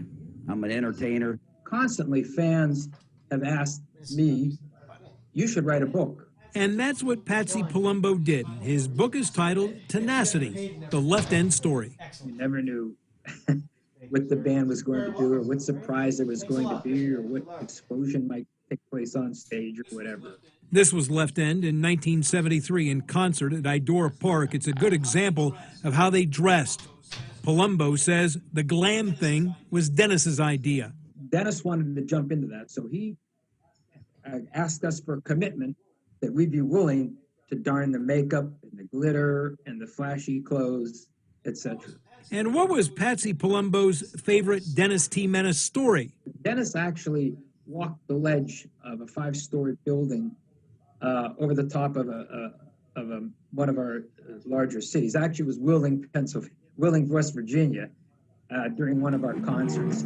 Speaker 8: I'm an entertainer. Constantly, fans have asked me, you should write a book.
Speaker 7: And that's what Patsy Palumbo did. His book is titled Tenacity, the Left End Story.
Speaker 8: You never knew what the band was going to do or what surprise there was going to be or what explosion might take place on stage or whatever.
Speaker 7: This was Left End in 1973 in concert at Idora Park. It's a good example of how they dressed. Palumbo says the glam thing was Dennis's idea.
Speaker 8: Dennis wanted to jump into that, so he asked us for a commitment that we'd be willing to darn the makeup and the glitter and the flashy clothes, etc.
Speaker 7: And what was Patsy Palumbo's favorite Dennis T. Menace story?
Speaker 8: Dennis actually walked the ledge of a 5-story building over the top of one of our larger cities. Actually, it was Wheeling, West Virginia, during one of our concerts.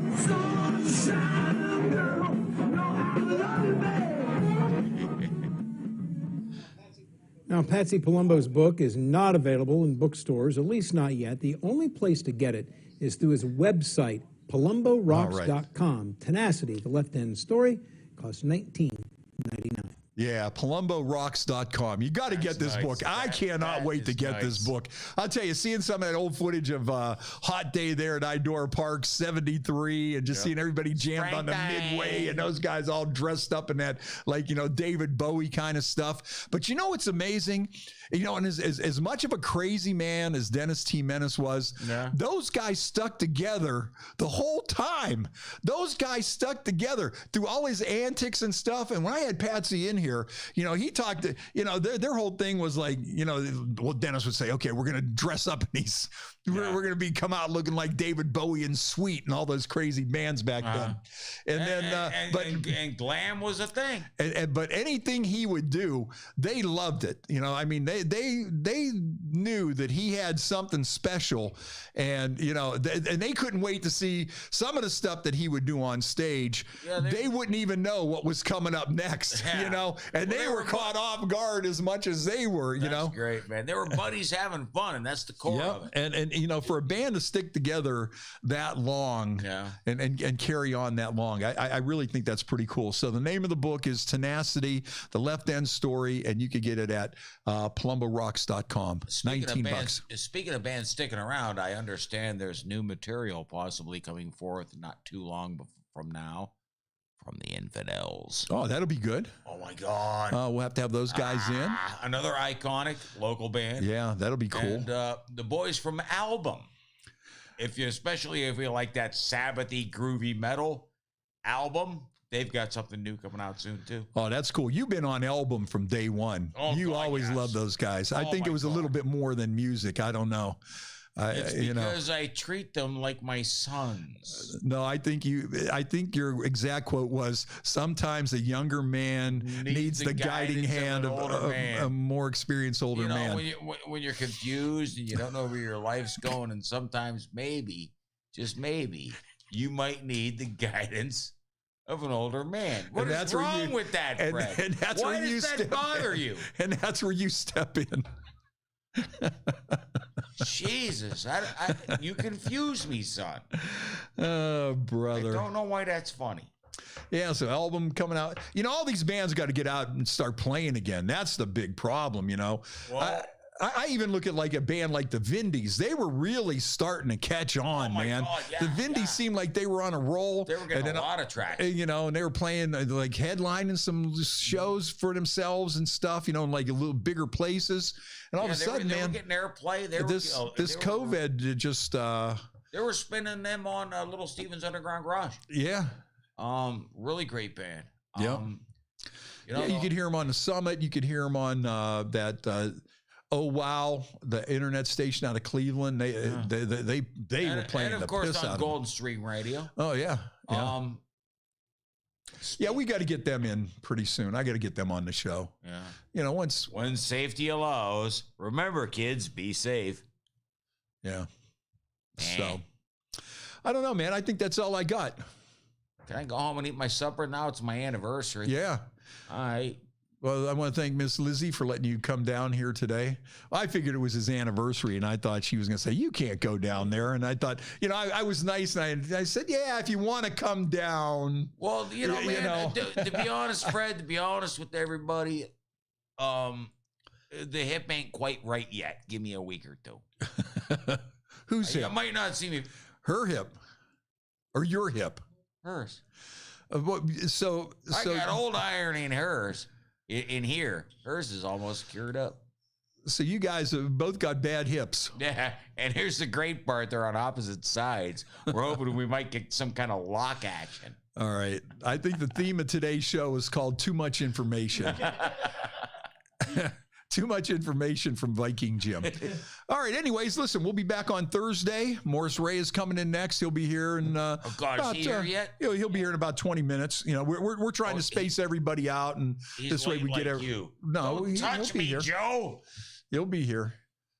Speaker 7: Now, Patsy Palumbo's book is not available in bookstores, at least not yet. The only place to get it is through his website, PalumboRocks.com. Tenacity, the Left End Story, costs $19.99.
Speaker 3: Yeah, PalumboRocks.com. You got to get this book. I cannot wait to get this book. I'll tell you, seeing some of that old footage of Hot Day there at Idora Park, 73, and just seeing everybody jammed on the midway and those guys all dressed up in that, like, you know, David Bowie kind of stuff. But you know what's amazing? You know, and as much of a crazy man as Dennis T. Menace was, those guys stuck together the whole time. Those guys stuck together through all his antics and stuff. And when I had Patsy in here, you know, he talked to, you know, their whole thing was like, you know, well, Dennis would say, okay, we're going to dress up in these, we're going to come out looking like David Bowie and Sweet and all those crazy bands back then. And then,
Speaker 6: glam was a thing.
Speaker 3: But anything he would do, they loved it. You know, I mean, they knew that he had something special, and you know, and they couldn't wait to see some of the stuff that he would do on stage. Yeah, they wouldn't even know what was coming up next. You know, and they were caught off guard as much as they were. You know,
Speaker 6: great, man. They were buddies having fun, and that's the core of it.
Speaker 3: And you know, for a band to stick together that long, and carry on that long, I really think that's pretty cool. So the name of the book is Tenacity, the Left End Story, and you can get it at PalumboRocks.com. $19.
Speaker 6: Speaking of bands sticking around, I understand there's new material possibly coming forth not too long from now from the Infidels.
Speaker 3: Oh, that'll be good.
Speaker 6: Oh my God.
Speaker 3: We'll have to have those guys in.
Speaker 6: Another iconic local band.
Speaker 3: Yeah, that'll be cool.
Speaker 6: And the boys from Album. Especially if you like that Sabbathy groovy metal album, they've got something new coming out soon too.
Speaker 3: Oh, that's cool. You've been on Album from day one. You always loved those guys. I think it was a little bit more than music. I don't know.
Speaker 6: It's because I treat them like my sons.
Speaker 3: No, I think your exact quote was, sometimes a younger man needs the guiding hand of a more experienced older man.
Speaker 6: When you're confused and you don't know where your life's going, and sometimes maybe, just maybe, you might need the guidance of an older man. What
Speaker 3: And
Speaker 6: is
Speaker 3: that's where
Speaker 6: wrong
Speaker 3: you-
Speaker 6: with that,
Speaker 3: and-
Speaker 6: Fred?
Speaker 3: and that's
Speaker 6: Why
Speaker 3: where
Speaker 6: does
Speaker 3: you
Speaker 6: that
Speaker 3: step
Speaker 6: bother
Speaker 3: in.
Speaker 6: you?
Speaker 3: And that's where you step in.
Speaker 6: Jesus, you confuse me, son.
Speaker 3: Oh,
Speaker 6: I
Speaker 3: brother.
Speaker 6: don't know why that's funny.
Speaker 3: Yeah, so album coming out. You know, all these bands got to get out and start playing again. That's the big problem, you know.
Speaker 6: Well,
Speaker 3: I even look at like a band like the Vindies. They were really starting to catch on,
Speaker 6: my
Speaker 3: man.
Speaker 6: God, yeah,
Speaker 3: the Vindies
Speaker 6: yeah.
Speaker 3: seemed like they were on a roll.
Speaker 6: they were getting a lot of traction.
Speaker 3: You know, and they were playing like headlining some shows for themselves and stuff, you know, in like a little bigger places. And all of a sudden,
Speaker 6: they
Speaker 3: man,
Speaker 6: were getting airplay.
Speaker 3: this COVID just
Speaker 6: they were spinning them on Little Steven's Underground Garage.
Speaker 3: yeah.
Speaker 6: Really great band.
Speaker 3: Yep.
Speaker 6: You know,
Speaker 3: You could hear them on the Summit. You could hear them on that. Oh wow, the internet station out of Cleveland. They were playing
Speaker 6: and
Speaker 3: the
Speaker 6: of course
Speaker 3: piss
Speaker 6: on
Speaker 3: out of
Speaker 6: Golden Stream Radio.
Speaker 3: them. Oh yeah, yeah. Yeah, we got to get them in pretty soon. I got to get them on the show.
Speaker 6: Yeah.
Speaker 3: You know, once.
Speaker 6: When safety allows. Remember, kids, be safe.
Speaker 3: Yeah. So, I don't know, man. I think that's all I got.
Speaker 6: Can I go home and eat my supper now? It's my anniversary.
Speaker 3: Yeah.
Speaker 6: All right.
Speaker 3: Well, I want to thank Miss Lizzie for letting you come down here today. I figured it was his anniversary, and I thought she was going to say, you can't go down there. And I thought, you know, I was nice, and I said, yeah, if you want to come down.
Speaker 6: Well, you know,
Speaker 3: You
Speaker 6: man,
Speaker 3: know.
Speaker 6: To be honest, Fred, to be honest with everybody, the hip ain't quite right yet. Give me a week or two.
Speaker 3: Whose
Speaker 6: You
Speaker 3: hip?
Speaker 6: might not see me.
Speaker 3: Her hip. Or your hip.
Speaker 6: Hers.
Speaker 3: So
Speaker 6: I got old iron in hers. In here, hers is almost cured up.
Speaker 3: So you guys have both got bad hips.
Speaker 6: Yeah, and here's the great part: they're on opposite sides. We're hoping we might get some kind of lock action.
Speaker 3: All right. I think the theme of today's show is called Too Much Information. Too much information from Viking Jim. All right. Anyways, listen, we'll be back on Thursday. Morris Ray is coming in next. He'll be here in
Speaker 6: Oh God, is he here yet?
Speaker 3: He'll be here in about 20 minutes. You know, we're trying to space everybody out, and
Speaker 6: He's
Speaker 3: this way we
Speaker 6: late
Speaker 3: get
Speaker 6: like you.
Speaker 3: No,
Speaker 6: Don't touch
Speaker 3: he'll be
Speaker 6: me,
Speaker 3: here.
Speaker 6: Joe.
Speaker 3: He'll be here.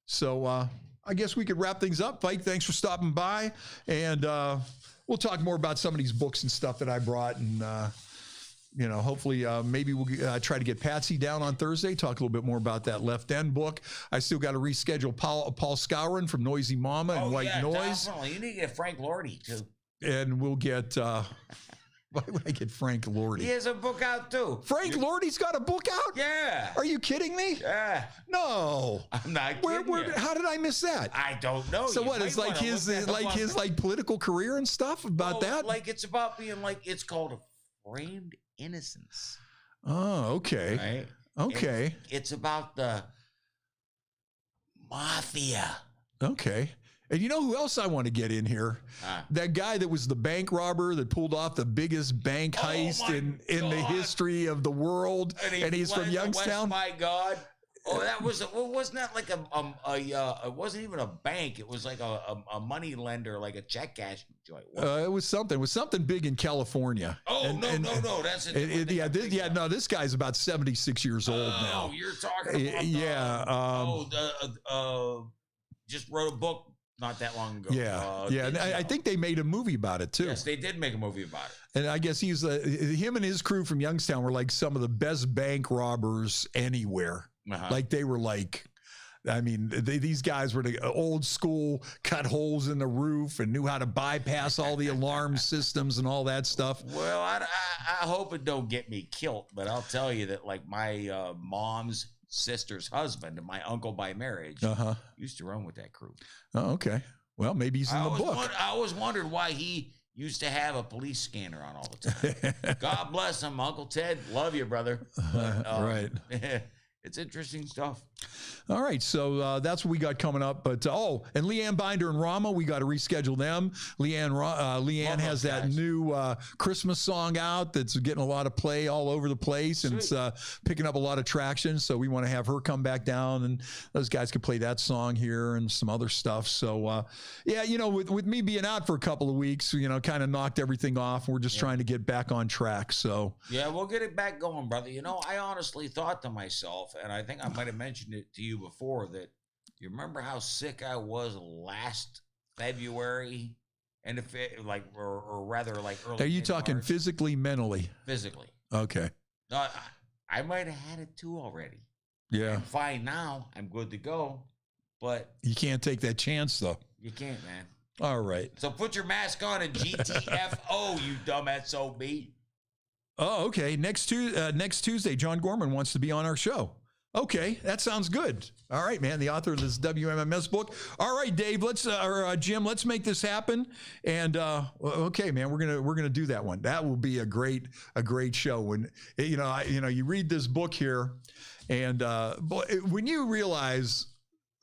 Speaker 3: So I guess we could wrap things up. Mike, thanks for stopping by, and we'll talk more about some of these books and stuff that I brought, and you know, hopefully maybe we'll try to get Patsy down on Thursday, talk a little bit more about that Left End book. I still got to reschedule Paul Scourin from Noisy Mama and White Noise.
Speaker 6: Definitely. You need to get Frank Lordy too.
Speaker 3: And we'll get why would I get Frank Lordy?
Speaker 6: He has a book out too.
Speaker 3: Frank Lordy's got a book out?
Speaker 6: Yeah.
Speaker 3: Are you kidding me?
Speaker 6: Yeah.
Speaker 3: No.
Speaker 6: I'm not kidding you.
Speaker 3: How did I miss that?
Speaker 6: I don't know.
Speaker 3: So
Speaker 6: You
Speaker 3: what?
Speaker 6: might
Speaker 3: It's like
Speaker 6: wanna
Speaker 3: his
Speaker 6: look that up on-
Speaker 3: like political career and stuff about
Speaker 6: Well,
Speaker 3: that?
Speaker 6: Like it's about being like it's called a framed innocence.
Speaker 3: Oh, okay.
Speaker 6: Right?
Speaker 3: Okay.
Speaker 6: It's about the mafia.
Speaker 3: Okay. And you know who else I want to get in here? That guy that was the bank robber that pulled off the biggest bank heist in the history of the world, and he's from Youngstown.
Speaker 6: My God. Oh, that was wasn't that like it wasn't even a bank. It was like a money lender, like a check cashing joint.
Speaker 3: It was something big in California.
Speaker 6: Oh, no, that's a different thing.
Speaker 3: No, this guy's about 76 years old now.
Speaker 6: Oh, you're talking about just wrote a book not that long ago.
Speaker 3: Yeah. And I think they made a movie about it too.
Speaker 6: Yes, they did make a movie about it.
Speaker 3: And I guess him and his crew from Youngstown were like some of the best bank robbers anywhere. Like they were like, I mean, these guys were the old school, cut holes in the roof and knew how to bypass all the alarm systems and all that stuff.
Speaker 6: Well, I hope it don't get me killed, but I'll tell you that like my mom's sister's husband and my uncle by marriage used to run with that crew.
Speaker 3: Oh, okay. Well, maybe he's in the book.
Speaker 6: I always wondered why he used to have a police scanner on all the time. God bless him, Uncle Ted. Love you, brother. But,
Speaker 3: right.
Speaker 6: It's interesting stuff.
Speaker 3: All right, so that's what we got coming up. But and Leanne Binder and Rama, we got to reschedule them. Leanne has that new Christmas song out that's getting a lot of play all over the place, and it's picking up a lot of traction. So we want to have her come back down, and those guys could play that song here and some other stuff. So yeah, you know, with me being out for a couple of weeks, you know, kind of knocked everything off. We're just trying to get back on track. So
Speaker 6: yeah, we'll get it back going, brother. You know, I honestly thought to myself, and I think I might have mentioned it to you before, that you remember how sick I was last February And if it, like, or rather, like, early
Speaker 3: Are you talking
Speaker 6: March,
Speaker 3: physically, mentally?
Speaker 6: physically?
Speaker 3: Okay.
Speaker 6: No, I might have had it too already.
Speaker 3: Yeah.
Speaker 6: I'm fine now. I'm good to go. But
Speaker 3: You can't take that chance, though.
Speaker 6: you can't, man.
Speaker 3: All right.
Speaker 6: So put your mask on and GTFO, you dumb SOB.
Speaker 3: Oh, okay. Next Tuesday, John Gorman wants to be on our show. Okay, that sounds good. All right, man. The author of this WMMS book. All right, Dave. Jim. Let's make this happen. And okay, man. We're gonna do that one. That will be a great show. When you read this book here, and when you realize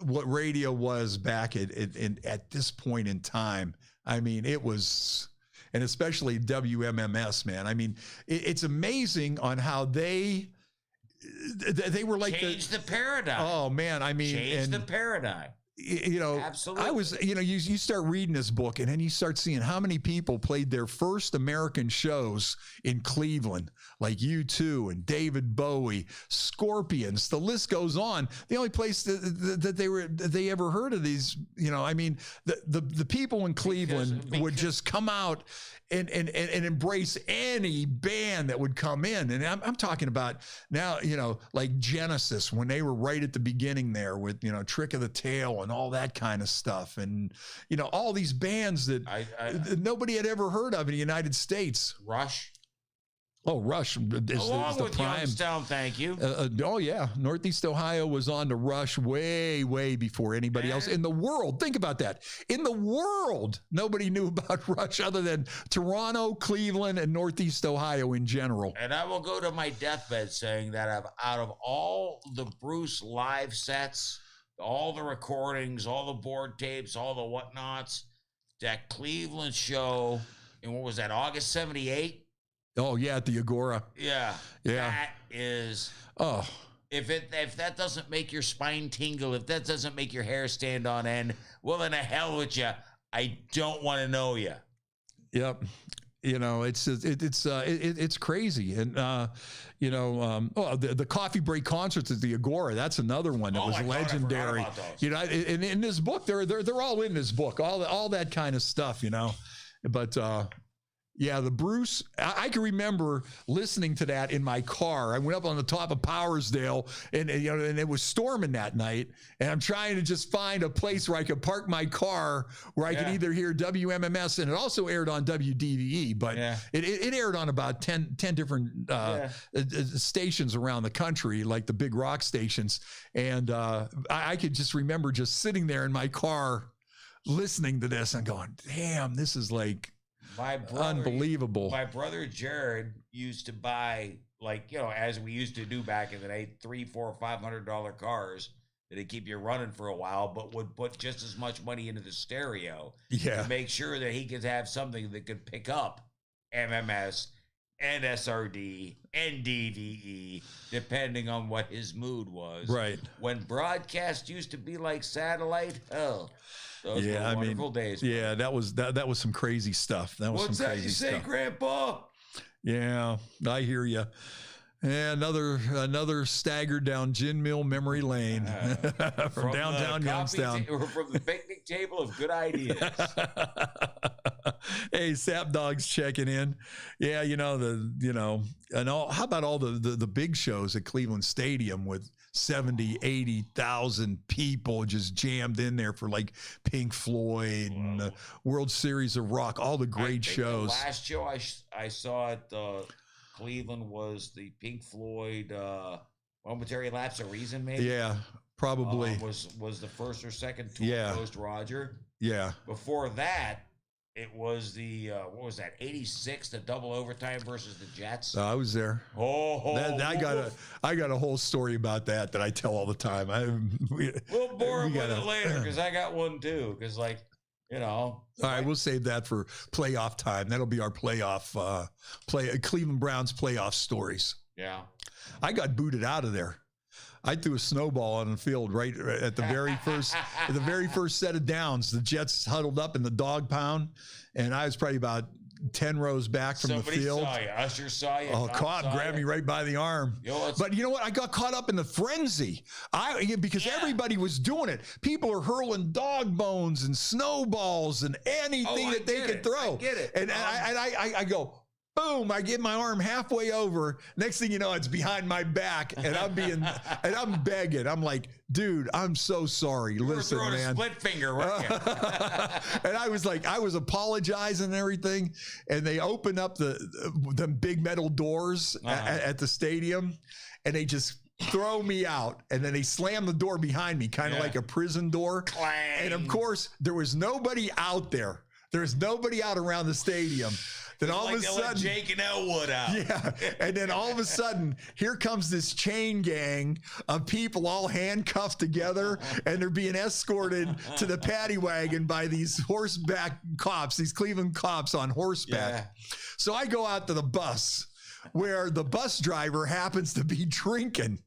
Speaker 3: what radio was back at this point in time, I mean, it was. And especially WMMS, man. I mean, it's amazing on how they were like
Speaker 6: Change the paradigm.
Speaker 3: Oh man, I mean,
Speaker 6: Change the paradigm. Absolutely.
Speaker 3: I was, you start reading this book and then you start seeing how many people played their first American shows in Cleveland, like U2 and David Bowie, Scorpions, the list goes on. The only place that they ever heard of these, I mean, the people in Cleveland would just come out and embrace any band that would come in. And I'm talking about now, like Genesis, when they were right at the beginning there with, Trick of the Tail and all that kind of stuff. And, all these bands that nobody had ever heard of in the United States.
Speaker 6: Rush.
Speaker 3: Oh, Rush is
Speaker 6: Along
Speaker 3: the
Speaker 6: with
Speaker 3: prime.
Speaker 6: Youngstown, thank you.
Speaker 3: Oh, yeah. Northeast Ohio was on to Rush way, way before anybody else in the world. Think about that. In the world, nobody knew about Rush other than Toronto, Cleveland, and Northeast Ohio in general.
Speaker 6: And I will go to my deathbed saying that out of all the Bruce live sets, all the recordings, all the board tapes, all the whatnots, that Cleveland show, and what was that, August 78?
Speaker 3: Oh, yeah, at the Agora.
Speaker 6: Yeah. That is.
Speaker 3: Oh.
Speaker 6: If that doesn't make your spine tingle, if that doesn't make your hair stand on end, well, then the hell with you. I don't want to know you.
Speaker 3: Yep. It's crazy. And, the coffee break concerts at the Agora, that's another one that was legendary. In this book, they're all in this book, all that kind of stuff, but, yeah, the Bruce, I can remember listening to that in my car. I went up on the top of Powersdale and it was storming that night. And I'm trying to just find a place where I could park my car where I could either hear WMMS, and it also aired on WDVE, but it aired on about 10 different stations around the country, like the big rock stations. And I could just remember just sitting there in my car listening to this and going, damn, this is like, unbelievable.
Speaker 6: My brother Jared used to buy, as we used to do back in the day, $300, $400, $500 cars that'd keep you running for a while, but would put just as much money into the stereo to make sure that he could have something that could pick up MMS and SRD and DVE, depending on what his mood was.
Speaker 3: Right.
Speaker 6: When broadcast used to be like satellite, those were wonderful days. Bro.
Speaker 3: Yeah, that was some crazy stuff. That was
Speaker 6: What's
Speaker 3: some
Speaker 6: that
Speaker 3: crazy
Speaker 6: you say,
Speaker 3: stuff.
Speaker 6: Grandpa?
Speaker 3: Yeah, I hear you. And another stagger down Gin Mill memory lane from downtown Youngstown.
Speaker 6: From the picnic table of good ideas.
Speaker 3: Hey, Sap Dog's checking in. Yeah, and all. How about all the big shows at Cleveland Stadium with 70, 80,000 people just jammed in there for like Pink Floyd and the World Series of Rock, all the great shows.
Speaker 6: The last show I saw at Cleveland was the Pink Floyd Momentary Lapse of Reason, maybe?
Speaker 3: Yeah, probably.
Speaker 6: Was the first or second tour post Roger.
Speaker 3: Yeah. Before
Speaker 6: that, it was the, 86, the double overtime versus the Jets.
Speaker 3: I was there. I got a whole story about that I tell all the time.
Speaker 6: We'll bore him with it later, because I got one too, because All
Speaker 3: right, we'll save that for playoff time. That'll be our playoff, Cleveland Browns playoff stories.
Speaker 6: Yeah.
Speaker 3: I got booted out of there. I threw a snowball on the field right at the very first set of downs. The Jets huddled up in the dog pound, and I was probably about 10 rows back from
Speaker 6: Somebody
Speaker 3: the field.
Speaker 6: saw you. Usher saw you.
Speaker 3: Oh, cop grabbed me right by the arm. But you know what? I got caught up in the frenzy. Because everybody was doing it. People are hurling dog bones and snowballs and anything that they could throw.
Speaker 6: I get it.
Speaker 3: And I go, boom, I get my arm halfway over. Next thing you know, it's behind my back and I'm begging. I'm like, dude, I'm so sorry. Listen,
Speaker 6: man. A split finger, weren't you?
Speaker 3: And I was apologizing and everything. And they open up the big metal doors at the stadium and they just throw me out. And then they slam the door behind me, kind of like a prison door.
Speaker 6: Clang.
Speaker 3: And of course, there was nobody out there. There's nobody out around the stadium. Then all of a sudden,
Speaker 6: Jake and Elwood out.
Speaker 3: Yeah, and then all of a sudden, here comes this chain gang of people all handcuffed together, and they're being escorted to the paddy wagon by these horseback cops, these Cleveland cops on horseback. Yeah. So I go out to the bus, where the bus driver happens to be drinking.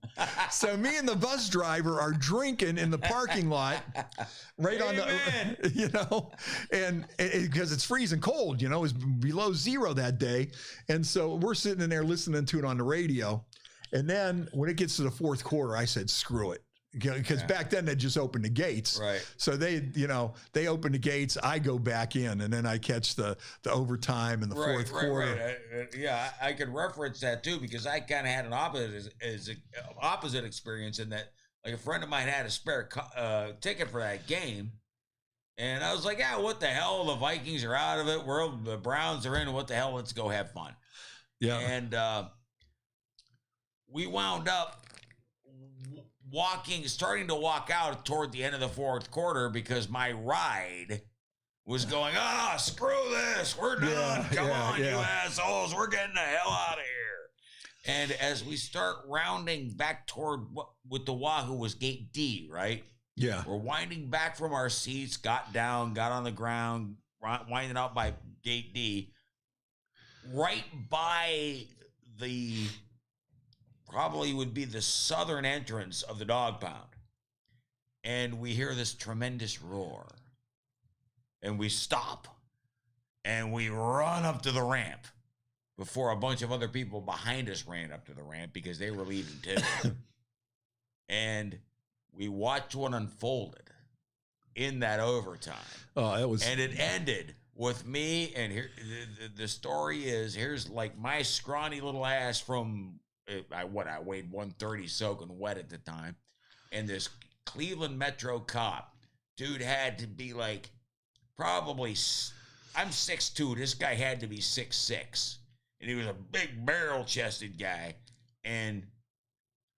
Speaker 3: So me and the bus driver are drinking in the parking lot, right on the, and because it's freezing cold, it was below zero that day. And so we're sitting in there listening to it on the radio. And then when it gets to the fourth quarter, I said, screw it. Because back then they just opened the gates.
Speaker 6: Right.
Speaker 3: So they open the gates, I go back in, and then I catch the overtime in the fourth quarter.
Speaker 6: Right. Yeah, I could reference that too, because I kind of had an opposite experience in that, like, a friend of mine had a spare ticket for that game. And I was like, yeah, what the hell? The Vikings are out of it. The Browns are in. What the hell? Let's go have fun.
Speaker 3: Yeah.
Speaker 6: And we wound up starting to walk out toward the end of the fourth quarter because my ride was going, screw this. We're done. Come on, you assholes. We're getting the hell out of here. And as we start rounding back toward with the Wahoo was gate D, right?
Speaker 3: Yeah.
Speaker 6: We're winding back from our seats, got down, got on the ground, winding out by gate D, right by probably would be the southern entrance of the dog pound. And we hear this tremendous roar. And we stop. And we run up to the ramp before a bunch of other people behind us ran up to the ramp because they were leaving too. And we watched what unfolded in that overtime. And it ended with me, and here the story is, here's like my scrawny little ass from I weighed 130 soaking wet at the time. And this Cleveland Metro cop, dude had to be like, probably, I'm 6'2", this guy had to be 6'6". And he was a big barrel-chested guy. And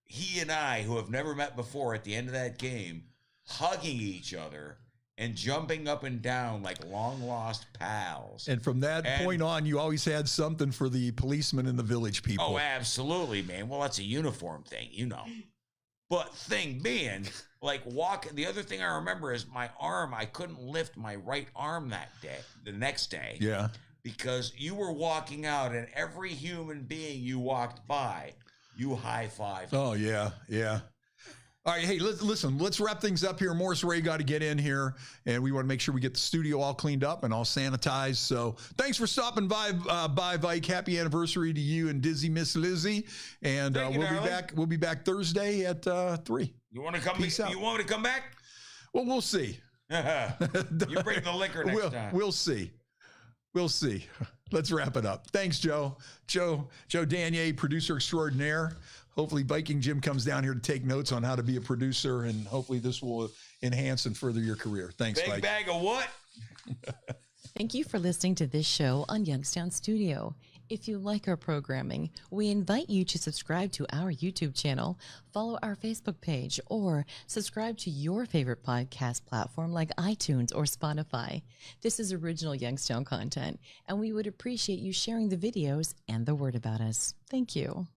Speaker 6: he and I, who have never met before, at the end of that game, hugging each other and jumping up and down like long-lost pals.
Speaker 3: And from that point on, you always had something for the policemen and the village people.
Speaker 6: Oh, absolutely, man. Well, that's a uniform thing, But thing being, like, the other thing I remember is my arm, I couldn't lift my right arm the next day.
Speaker 3: Yeah.
Speaker 6: Because you were walking out, and every human being you walked by, you high-fived.
Speaker 3: Oh, yeah, yeah. All right, hey, listen, let's wrap things up here. Morris Ray got to get in here, and we want to make sure we get the studio all cleaned up and all sanitized. So thanks for stopping by, Vike. Happy anniversary to you and Dizzy Miss Lizzie. And we'll be back Thursday at 3.
Speaker 6: You want to come? You want me to come back?
Speaker 3: Well, we'll see.
Speaker 6: You bring the liquor next time.
Speaker 3: We'll see. We'll see. Let's wrap it up. Thanks, Joe. Joe Danier, producer extraordinaire. Hopefully Viking Jim comes down here to take notes on how to be a producer, and hopefully this will enhance and further your career. Thanks,
Speaker 6: Big
Speaker 3: Mike.
Speaker 6: bag of what?
Speaker 9: Thank you for listening to this show on Youngstown Studio. If you like our programming, we invite you to subscribe to our YouTube channel, follow our Facebook page, or subscribe to your favorite podcast platform like iTunes or Spotify. This is original Youngstown content, and we would appreciate you sharing the videos and the word about us. Thank you.